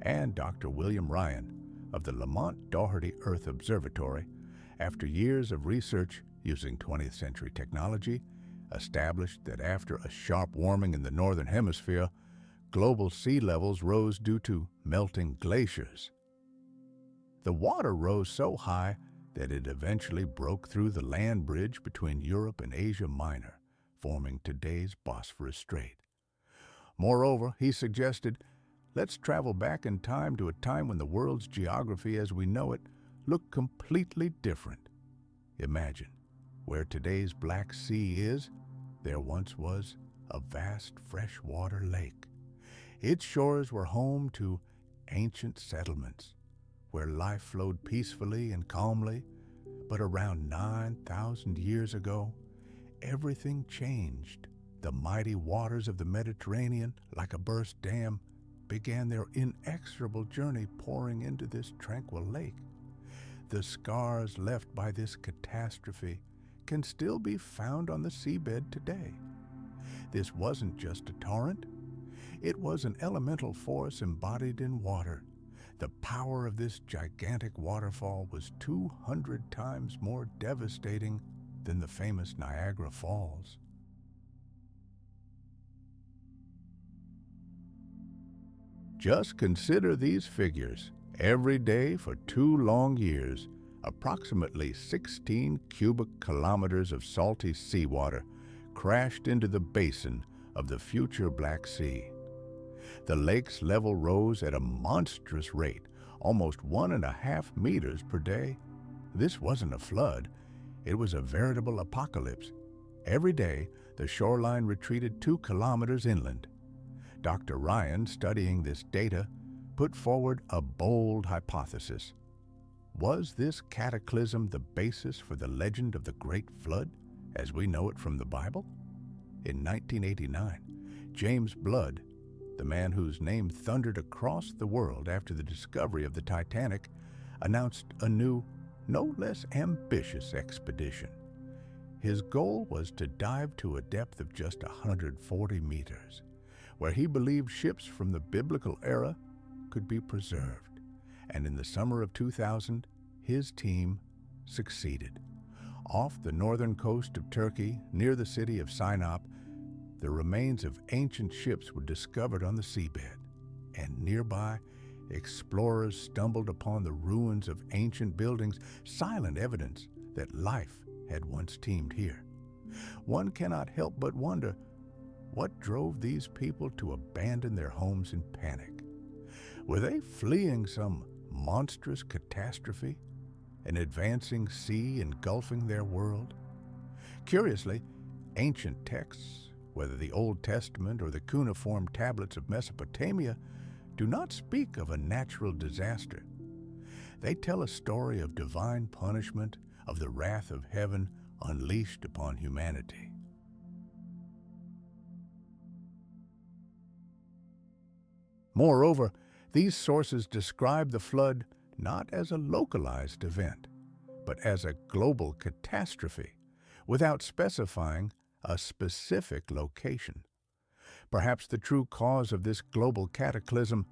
and Dr. William Ryan of the Lamont Doherty Earth Observatory, after years of research using 20th century technology, established that after a sharp warming in the northern hemisphere, global sea levels rose due to melting glaciers. The water rose so high that it eventually broke through the land bridge between Europe and Asia Minor, forming today's Bosphorus Strait. Moreover, he suggested, let's travel back in time to a time when the world's geography as we know it looked completely different. Imagine, where today's Black Sea is, there once was a vast freshwater lake. Its shores were home to ancient settlements, where life flowed peacefully and calmly. But around 9,000 years ago, everything changed. The mighty waters of the Mediterranean, like a burst dam, began their inexorable journey pouring into this tranquil lake. The scars left by this catastrophe can still be found on the seabed today. This wasn't just a torrent. It was an elemental force embodied in water. The power of this gigantic waterfall was 200 times more devastating than the famous Niagara Falls. Just consider these figures. Every day for 2 long years, approximately 16 cubic kilometers of salty seawater crashed into the basin of the future Black Sea. The lake's level rose at a monstrous rate, almost 1.5 meters per day. This wasn't a flood, it was a veritable apocalypse. Every day, the shoreline retreated 2 kilometers inland. Dr. Ryan, studying this data, put forward a bold hypothesis. Was this cataclysm the basis for the legend of the Great Flood, as we know it from the Bible? In 1989, James Blood, the man whose name thundered across the world after the discovery of the Titanic, announced a new, no less ambitious expedition. His goal was to dive to a depth of just 140 meters, where he believed ships from the biblical era could be preserved. And in the summer of 2000, his team succeeded. Off the northern coast of Turkey, near the city of Sinop, the remains of ancient ships were discovered on the seabed, and nearby, explorers stumbled upon the ruins of ancient buildings, silent evidence that life had once teemed here. One cannot help but wonder, what drove these people to abandon their homes in panic? Were they fleeing some monstrous catastrophe, an advancing sea engulfing their world? Curiously, ancient texts, whether the Old Testament or the cuneiform tablets of Mesopotamia, do not speak of a natural disaster. They tell a story of divine punishment, of the wrath of heaven unleashed upon humanity. Moreover, these sources describe the flood not as a localized event, but as a global catastrophe, without specifying a specific location. Perhaps the true cause of this global cataclysm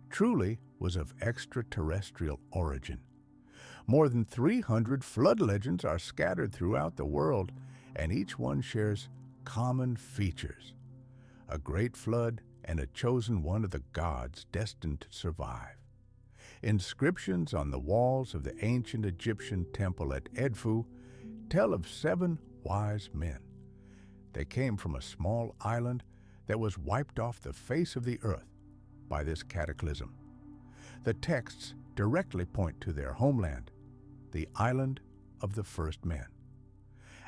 truly was of extraterrestrial origin. More than 300 flood legends are scattered throughout the world, and each one shares common features: a great flood and a chosen one of the gods destined to survive. Inscriptions on the walls of the ancient Egyptian temple at Edfu tell of 7 wise men. They came from a small island that was wiped off the face of the earth by this cataclysm. The texts directly point to their homeland, the island of the first men.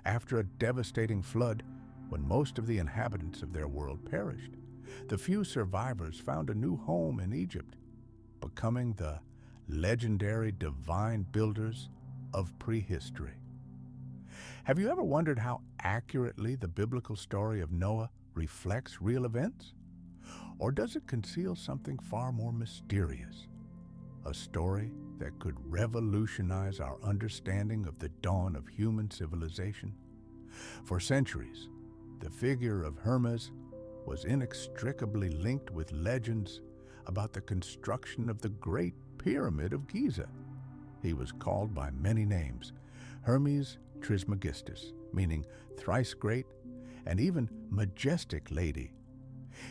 After a devastating flood, when most of the inhabitants of their world perished, the few survivors found a new home in Egypt, becoming the legendary divine builders of prehistory. Have you ever wondered how accurately the biblical story of Noah reflects real events? Or does it conceal something far more mysterious? A story that could revolutionize our understanding of the dawn of human civilization? For centuries, the figure of Hermes was inextricably linked with legends about the construction of the Great Pyramid of Giza. He was called by many names: Hermes Trismegistus, meaning thrice great, and even majestic lady.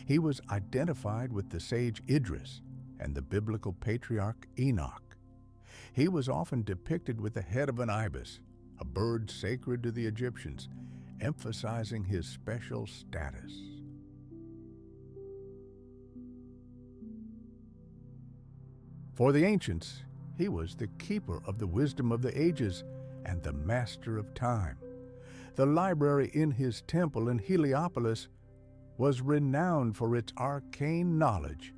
He was identified with the sage Idris and the biblical patriarch Enoch. He was often depicted with the head of an ibis, a bird sacred to the Egyptians, emphasizing his special status. For the ancients, he was the keeper of the wisdom of the ages and the master of time. The library in his temple in Heliopolis was renowned for its arcane knowledge,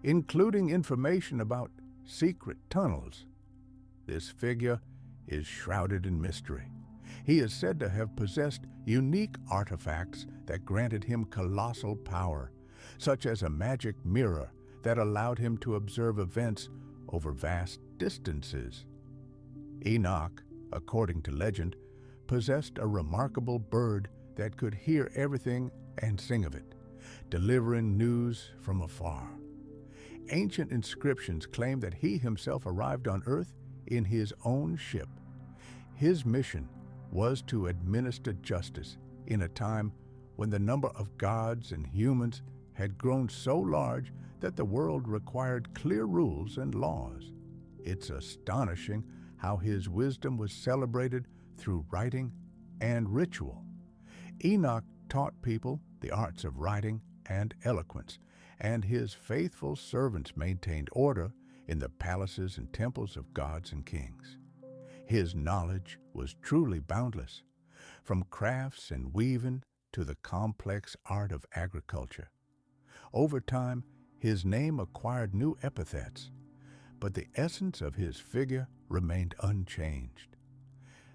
including information about secret tunnels. This figure is shrouded in mystery. He is said to have possessed unique artifacts that granted him colossal power, such as a magic mirror that allowed him to observe events over vast distances. Enoch, according to legend, possessed a remarkable bird that could hear everything and sing of it. delivering news from afar. Ancient inscriptions claim that he himself arrived on earth in his own ship. His mission was to administer justice in a time when the number of gods and humans had grown so large that the world required clear rules and laws. It's astonishing how his wisdom was celebrated through writing and ritual. Enoch taught people the arts of writing and eloquence, and his faithful servants maintained order in the palaces and temples of gods and kings. His knowledge was truly boundless, from crafts and weaving to the complex art of agriculture. Over time, his name acquired new epithets, but the essence of his figure remained unchanged.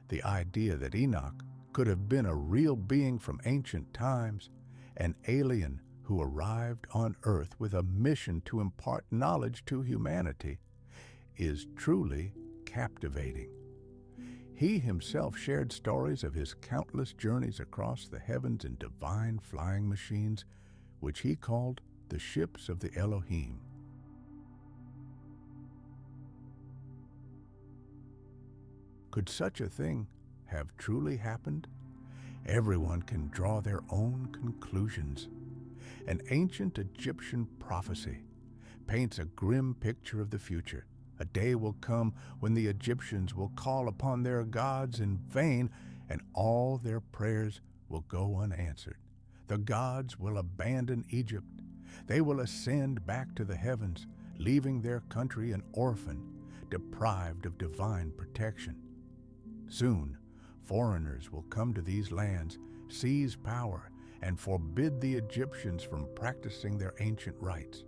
The idea that Enoch could have been a real being from ancient times, an alien who arrived on earth with a mission to impart knowledge to humanity, is truly captivating. He himself shared stories of his countless journeys across the heavens in divine flying machines, which he called the ships of the Elohim. Could such a thing have truly happened? Everyone can draw their own conclusions. An ancient Egyptian prophecy paints a grim picture of the future. A day will come when the Egyptians will call upon their gods in vain, and all their prayers will go unanswered. The gods will abandon Egypt. They will ascend back to the heavens, leaving their country an orphan, deprived of divine protection. Soon, foreigners will come to these lands, seize power, and forbid the Egyptians from practicing their ancient rites.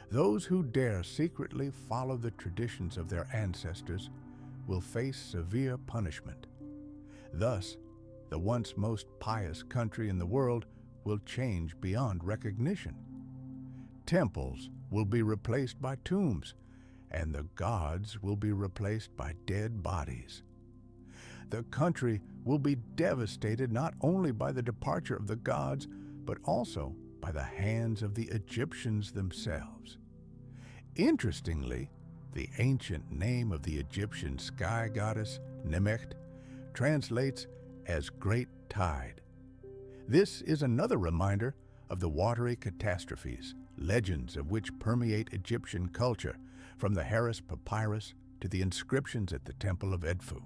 Those who dare secretly follow the traditions of their ancestors will face severe punishment. Thus, the once most pious country in the world will change beyond recognition. Temples will be replaced by tombs, and the gods will be replaced by dead bodies. The country will be devastated not only by the departure of the gods, but also by the hands of the Egyptians themselves. Interestingly, the ancient name of the Egyptian sky goddess, Nemecht, translates as Great Tide. This is another reminder of the watery catastrophes, legends of which permeate Egyptian culture, from the Harris Papyrus to the inscriptions at the Temple of Edfu.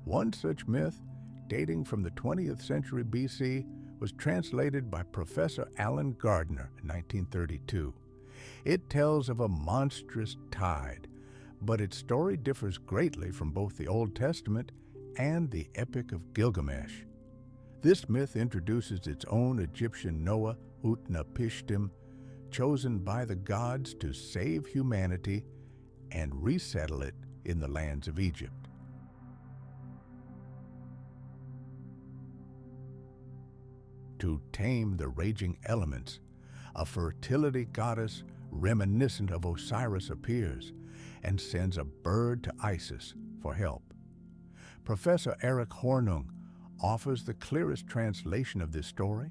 One such myth, dating from the 20th century BC, was translated by Professor Alan Gardner in 1932. It tells of a monstrous tide, but its story differs greatly from both the Old Testament and the Epic of Gilgamesh. This myth introduces its own Egyptian Noah, Utnapishtim, chosen by the gods to save humanity and resettle it in the lands of Egypt. To tame the raging elements, a fertility goddess reminiscent of Osiris appears and sends a bird to Isis for help. Professor Eric Hornung offers the clearest translation of this story.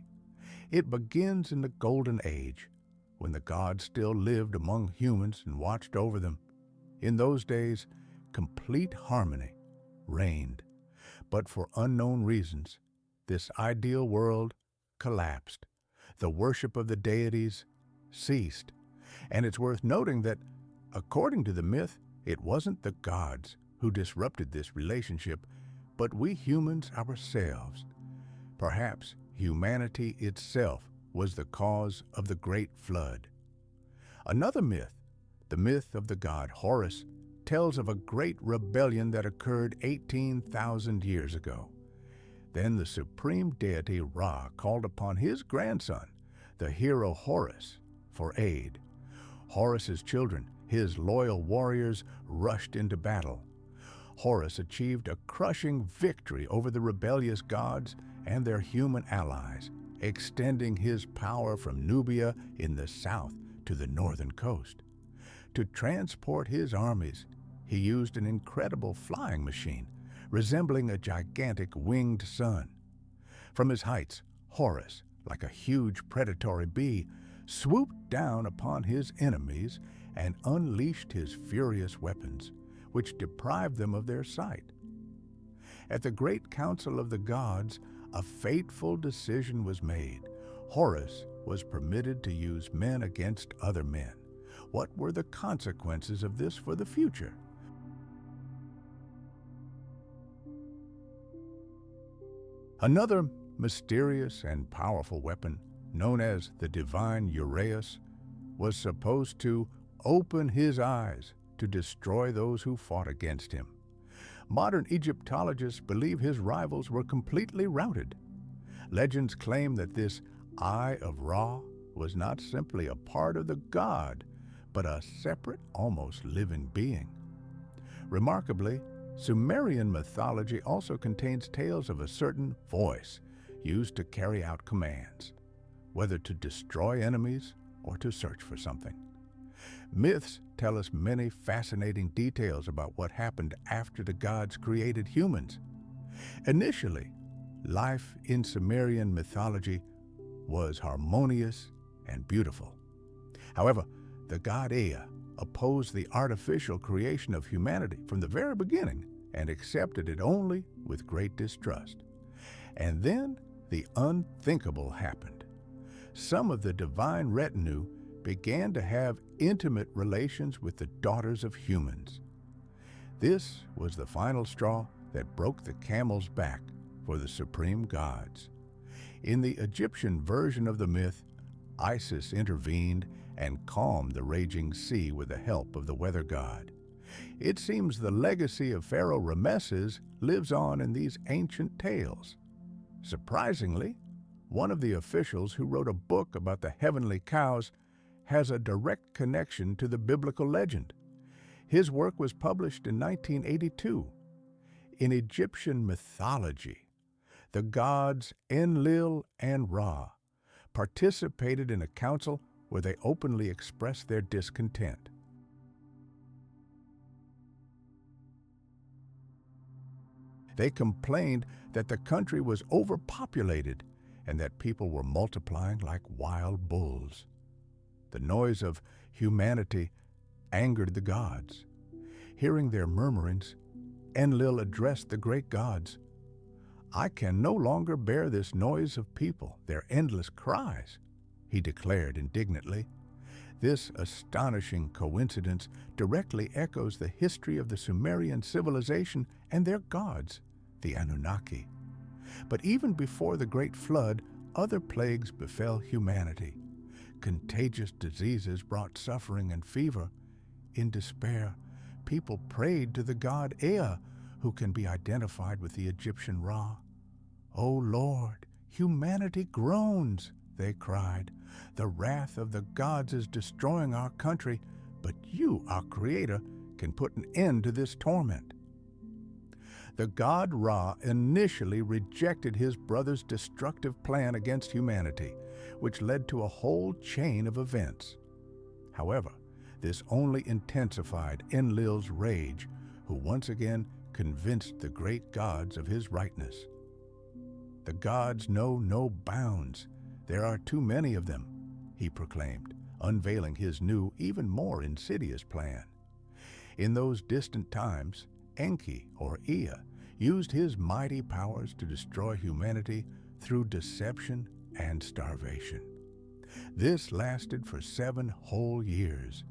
It begins in the Golden Age, when the gods still lived among humans and watched over them. In those days, complete harmony reigned, but for unknown reasons, this ideal world collapsed. The worship of the deities ceased, and it's worth noting that, according to the myth, it wasn't the gods who disrupted this relationship, but we humans ourselves. Perhaps humanity itself was the cause of the Great Flood. Another myth, the myth of the god Horus, tells of a great rebellion that occurred 18,000 years ago. Then the supreme deity Ra called upon his grandson, the hero Horus, for aid. Horus's children, his loyal warriors, rushed into battle. Horus achieved a crushing victory over the rebellious gods and their human allies, extending his power from Nubia in the south to the northern coast. To transport his armies, he used an incredible flying machine, resembling a gigantic winged sun. From his heights, Horus, like a huge predatory bee, swooped down upon his enemies and unleashed his furious weapons, which deprived them of their sight. At the great council of the gods, a fateful decision was made. Horus was permitted to use men against other men. What were the consequences of this for the future? Another mysterious and powerful weapon, known as the divine Uraeus, was supposed to open his eyes to destroy those who fought against him. Modern Egyptologists believe his rivals were completely routed. Legends claim that this Eye of Ra was not simply a part of the god, but a separate, almost living being. Remarkably, Sumerian mythology also contains tales of a certain voice used to carry out commands, whether to destroy enemies or to search for something. Myths tell us many fascinating details about what happened after the gods created humans. Initially, life in Sumerian mythology was harmonious and beautiful. However, the god Ea opposed the artificial creation of humanity from the very beginning and accepted it only with great distrust. And then the unthinkable happened. Some of the divine retinue began to have intimate relations with the daughters of humans. This was the final straw that broke the camel's back for the supreme gods. In the Egyptian version of the myth, Isis intervened and calmed the raging sea with the help of the weather god. It seems the legacy of Pharaoh Ramesses lives on in these ancient tales. Surprisingly, one of the officials who wrote a book about the heavenly cows has a direct connection to the biblical legend. His work was published in 1982. In Egyptian mythology, the gods Enlil and Ra participated in a council where they openly expressed their discontent. They complained that the country was overpopulated and that people were multiplying like wild bulls. The noise of humanity angered the gods. Hearing their murmurings, Enlil addressed the great gods. "I can no longer bear this noise of people, their endless cries," he declared indignantly. This astonishing coincidence directly echoes the history of the Sumerian civilization and their gods, the Anunnaki. But even before the Great Flood, other plagues befell humanity. Contagious diseases brought suffering and fever. In despair, people prayed to the god Ea, who can be identified with the Egyptian Ra. "O Lord, humanity groans," they cried. "The wrath of the gods is destroying our country, but you, our Creator, can put an end to this torment." The god Ra initially rejected his brother's destructive plan against humanity, which led to a whole chain of events. However, this only intensified Enlil's rage, who once again convinced the great gods of his rightness. "The gods know no bounds. There are too many of them," he proclaimed, unveiling his new, even more insidious plan. In those distant times, Enki, or Ea, used his mighty powers to destroy humanity through deception and starvation. This lasted for 7 whole years.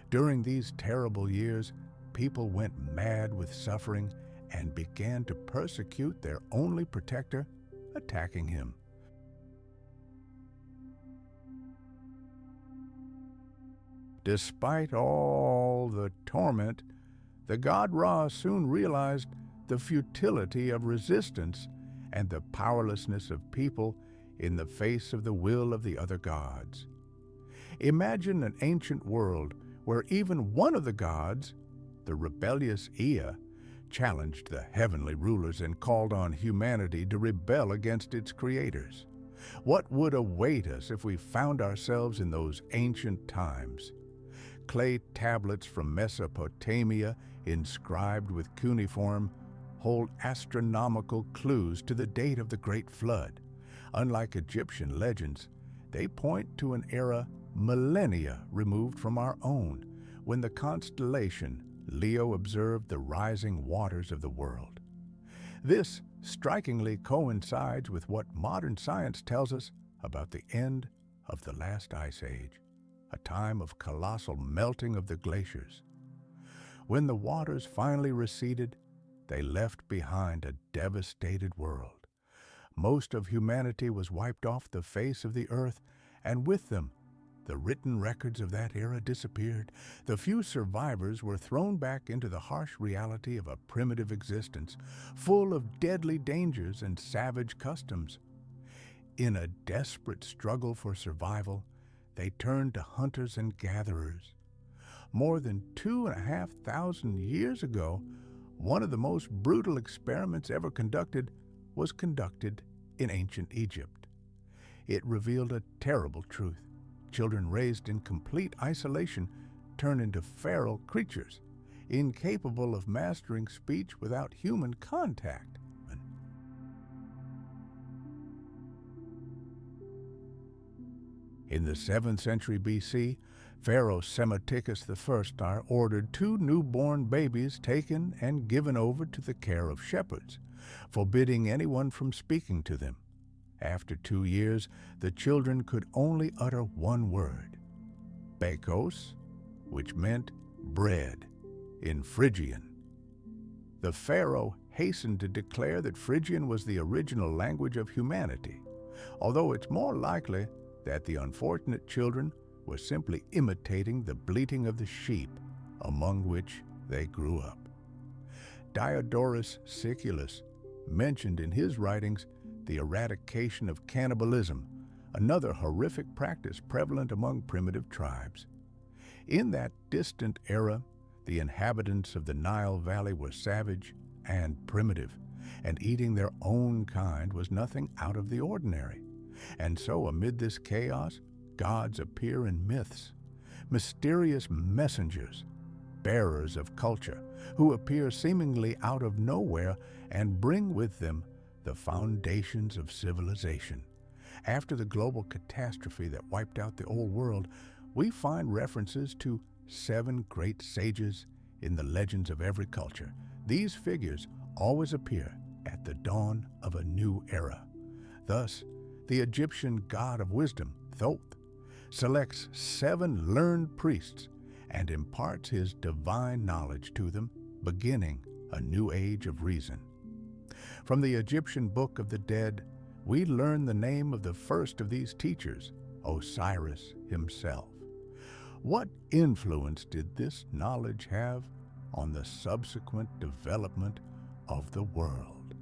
During these terrible years, people went mad with suffering and began to persecute their only protector, attacking him. Despite all the torment, the god Ra soon realized the futility of resistance and the powerlessness of people in the face of the will of the other gods. Imagine an ancient world where even one of the gods, the rebellious Ea, challenged the heavenly rulers and called on humanity to rebel against its creators. What would await us if we found ourselves in those ancient times? Clay tablets from Mesopotamia, inscribed with cuneiform, hold astronomical clues to the date of the Great Flood. Unlike Egyptian legends, they point to an era millennia removed from our own, when the constellation Leo observed the rising waters of the world. This strikingly coincides with what modern science tells us about the end of the last ice age, a time of colossal melting of the glaciers. When the waters finally receded, they left behind a devastated world. Most of humanity was wiped off the face of the earth, and with them, the written records of that era disappeared. The few survivors were thrown back into the harsh reality of a primitive existence, full of deadly dangers and savage customs. In a desperate struggle for survival, they turned to hunters and gatherers. More than 2,500 years ago, one of the most brutal experiments ever conducted was conducted in ancient Egypt. It revealed a terrible truth. Children raised in complete isolation turn into feral creatures, incapable of mastering speech without human contact. In the 7th century BC, Pharaoh Psammetichus I ordered 2 newborn babies taken and given over to the care of shepherds, forbidding anyone from speaking to them. After 2 years, the children could only utter one word, Bekos, which meant bread in Phrygian. The pharaoh hastened to declare that Phrygian was the original language of humanity, although it's more likely that the unfortunate children were simply imitating the bleating of the sheep among which they grew up. Diodorus Siculus mentioned in his writings the eradication of cannibalism, another horrific practice prevalent among primitive tribes. In that distant era, the inhabitants of the Nile Valley were savage and primitive, and eating their own kind was nothing out of the ordinary. And so, amid this chaos, gods appear in myths, mysterious messengers, bearers of culture, who appear seemingly out of nowhere and bring with them the foundations of civilization. After the global catastrophe that wiped out the old world, we find references to 7 great sages in the legends of every culture. These figures always appear at the dawn of a new era. Thus, the Egyptian god of wisdom, Thoth, selects 7 learned priests and imparts his divine knowledge to them, beginning a new age of reason. From the Egyptian Book of the Dead, we learn the name of the first of these teachers, Osiris himself. What influence did this knowledge have on the subsequent development of the world?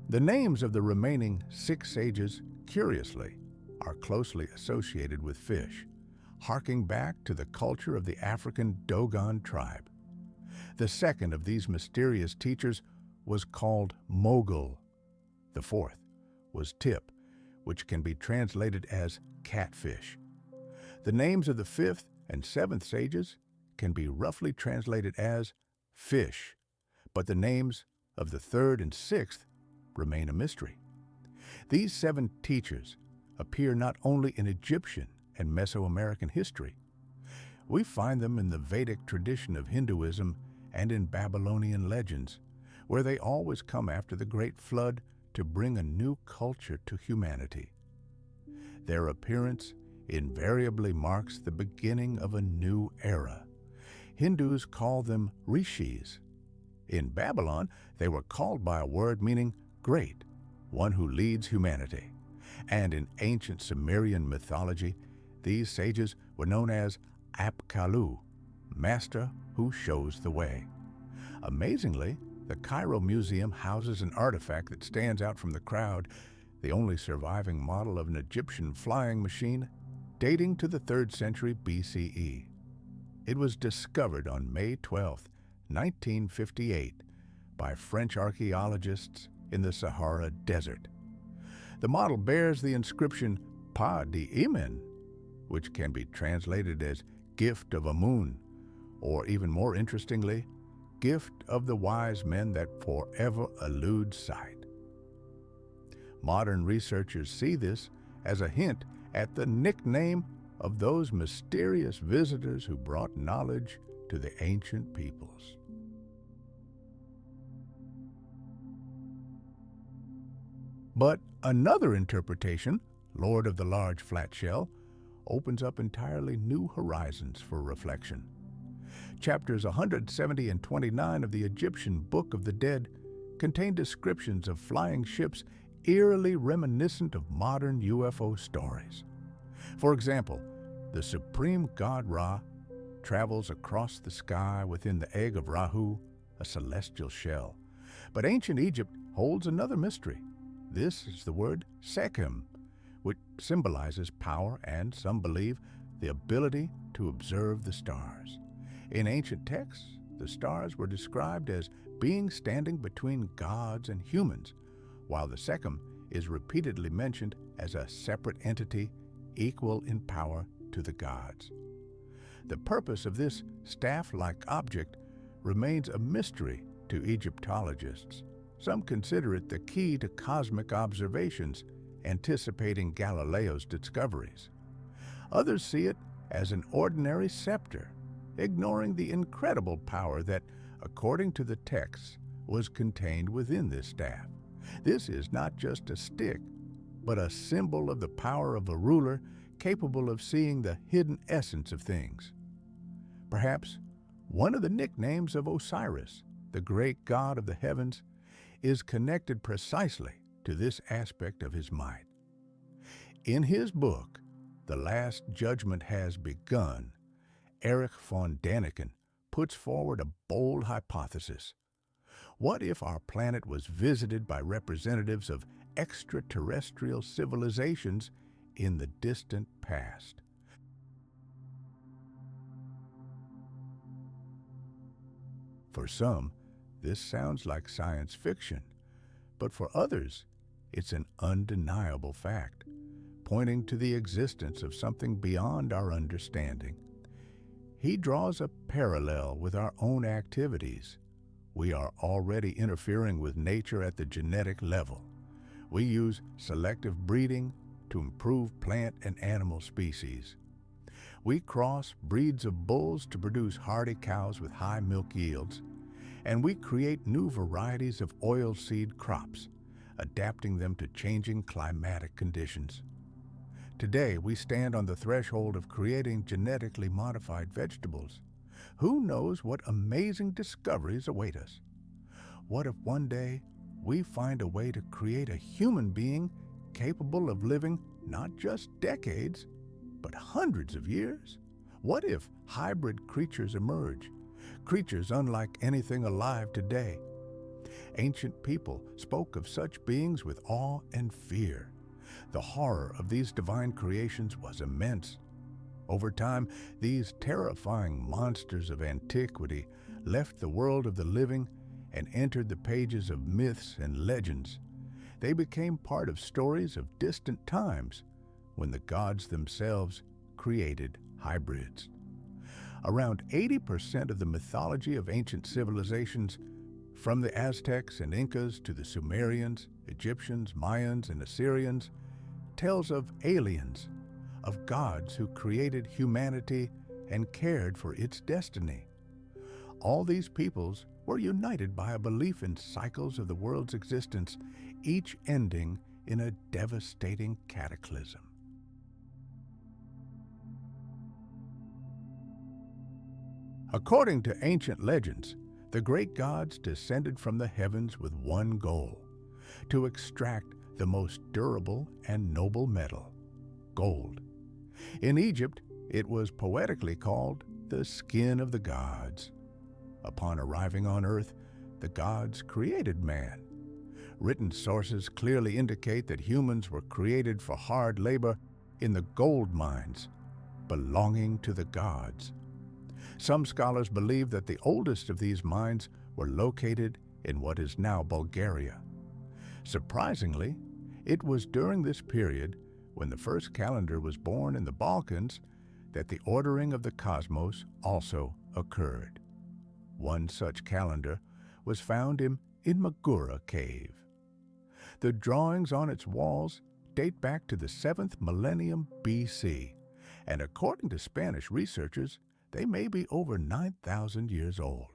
The names of the remaining 6 sages, curiously, are closely associated with fish, harking back to the culture of the African Dogon tribe. The second of these mysterious teachers was called Mogul. The fourth was Tip, which can be translated as catfish. The names of the 5th and 7th sages can be roughly translated as fish, but the names of the 3rd and 6th remain a mystery. These 7 teachers appear not only in Egyptian and Mesoamerican history. We find them in the Vedic tradition of Hinduism and in Babylonian legends, where they always come after the Great Flood to bring a new culture to humanity. Their appearance invariably marks the beginning of a new era. Hindus call them rishis. In Babylon, they were called by a word meaning great, one who leads humanity. And in ancient Sumerian mythology, these sages were known as Apkallu, master who shows the way. Amazingly, the Cairo Museum houses an artifact that stands out from the crowd, the only surviving model of an Egyptian flying machine dating to the 3rd century BCE. It was discovered on May 12, 1958, by French archaeologists in the Sahara Desert. The model bears the inscription Pa di Imen, which can be translated as gift of Amun, or even more interestingly, gift of the wise men that forever eludes sight. Modern researchers see this as a hint at the nickname of those mysterious visitors who brought knowledge to the ancient peoples. But another interpretation, Lord of the Large Flat Shell, opens up entirely new horizons for reflection. Chapters 170 and 29 of the Egyptian Book of the Dead contain descriptions of flying ships eerily reminiscent of modern UFO stories. For example, the supreme god Ra travels across the sky within the egg of Rahu, a celestial shell. But ancient Egypt holds another mystery. This is the word Sekhem, which symbolizes power and, some believe, the ability to observe the stars. In ancient texts, the stars were described as beings standing between gods and humans, while the Sekhem is repeatedly mentioned as a separate entity equal in power to the gods. The purpose of this staff-like object remains a mystery to Egyptologists. Some consider it the key to cosmic observations, anticipating Galileo's discoveries. Others see it as an ordinary scepter, ignoring the incredible power that, according to the texts, was contained within this staff. This is not just a stick, but a symbol of the power of a ruler capable of seeing the hidden essence of things. Perhaps one of the nicknames of Osiris, the great god of the heavens, is connected precisely to this aspect of his might. In his book, The Last Judgment Has Begun, Erich von Däniken puts forward a bold hypothesis. What if our planet was visited by representatives of extraterrestrial civilizations in the distant past? For some, this sounds like science fiction, but for others, it's an undeniable fact, pointing to the existence of something beyond our understanding. He draws a parallel with our own activities. We are already interfering with nature at the genetic level. We use selective breeding to improve plant and animal species. We cross breeds of bulls to produce hardy cows with high milk yields, and we create new varieties of oilseed crops, adapting them to changing climatic conditions. Today, we stand on the threshold of creating genetically modified vegetables. Who knows what amazing discoveries await us? What if one day we find a way to create a human being capable of living not just decades, but hundreds of years? What if hybrid creatures emerge, creatures unlike anything alive today? Ancient people spoke of such beings with awe and fear. The horror of these divine creations was immense. Over time, these terrifying monsters of antiquity left the world of the living and entered the pages of myths and legends. They became part of stories of distant times when the gods themselves created hybrids. Around 80% of the mythology of ancient civilizations, from the Aztecs and Incas to the Sumerians, Egyptians, Mayans, and Assyrians, tells of aliens, of gods who created humanity and cared for its destiny. All these peoples were united by a belief in cycles of the world's existence, each ending in a devastating cataclysm. According to ancient legends, the great gods descended from the heavens with one goal: to extract the most durable and noble metal, gold. In Egypt, it was poetically called the skin of the gods. Upon arriving on earth, the gods created man. Written sources clearly indicate that humans were created for hard labor in the gold mines belonging to the gods. Some scholars believe that the oldest of these mines were located in what is now Bulgaria. Surprisingly, it was during this period, when the first calendar was born in the Balkans, that the ordering of the cosmos also occurred. One such calendar was found in Magura Cave. The drawings on its walls date back to the 7th millennium BC, and according to Spanish researchers, they may be over 9,000 years old.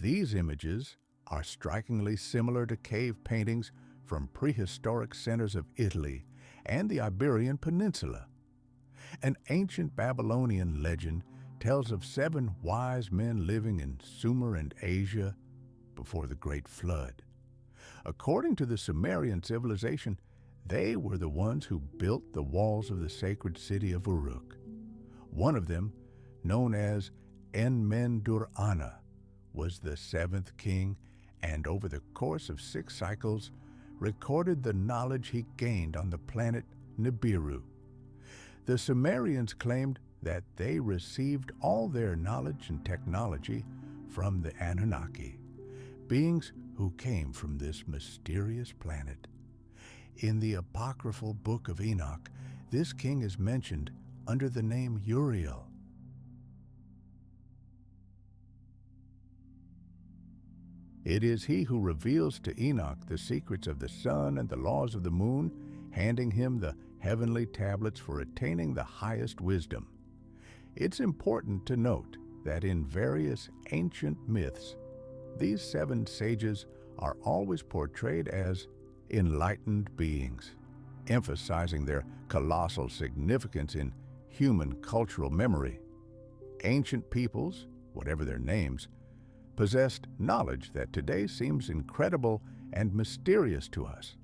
These images are strikingly similar to cave paintings from prehistoric centers of Italy and the Iberian Peninsula. An ancient Babylonian legend tells of 7 wise men living in Sumer and Asia before the Great Flood. According to the Sumerian civilization, they were the ones who built the walls of the sacred city of Uruk. One of them, known as Enmendur-Ana, was the 7th king, and over the course of 6 cycles, recorded the knowledge he gained on the planet Nibiru. The Sumerians claimed that they received all their knowledge and technology from the Anunnaki, beings who came from this mysterious planet. In the apocryphal Book of Enoch, this king is mentioned under the name Uriel. It is he who reveals to Enoch the secrets of the sun and the laws of the moon, handing him the heavenly tablets for attaining the highest wisdom. It's important to note that in various ancient myths, these 7 sages are always portrayed as enlightened beings, emphasizing their colossal significance in human cultural memory. Ancient peoples, whatever their names, possessed knowledge that today seems incredible and mysterious to us.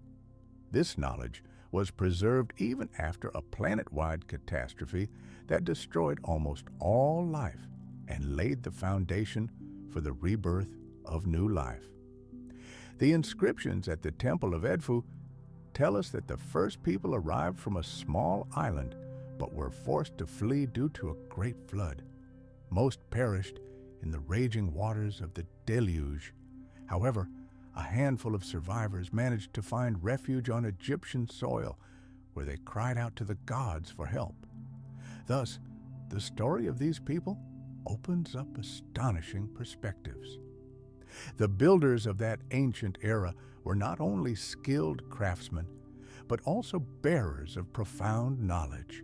This knowledge was preserved even after a planet-wide catastrophe that destroyed almost all life and laid the foundation for the rebirth of new life. The inscriptions at the Temple of Edfu tell us that the first people arrived from a small island but were forced to flee due to a great flood. Most perished in the raging waters of the deluge. However, a handful of survivors managed to find refuge on Egyptian soil, where they cried out to the gods for help. Thus, the story of these people opens up astonishing perspectives. The builders of that ancient era were not only skilled craftsmen, but also bearers of profound knowledge.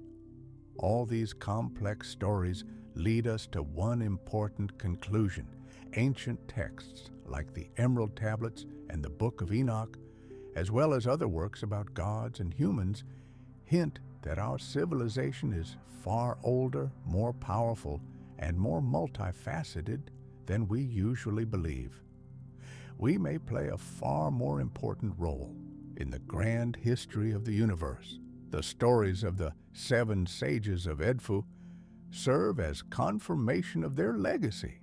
All these complex stories lead us to one important conclusion. Ancient texts like the Emerald Tablets and the Book of Enoch, as well as other works about gods and humans, hint that our civilization is far older, more powerful, and more multifaceted than we usually believe. We may play a far more important role in the grand history of the universe. The stories of the 7 sages of Edfu serve as confirmation of their legacy.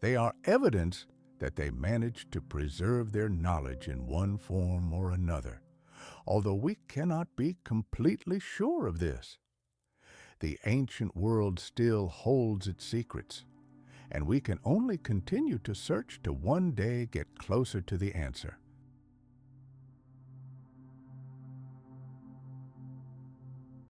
They are evidence that they managed to preserve their knowledge in one form or another, although we cannot be completely sure of this. The ancient world still holds its secrets, and we can only continue to search to one day get closer to the answer.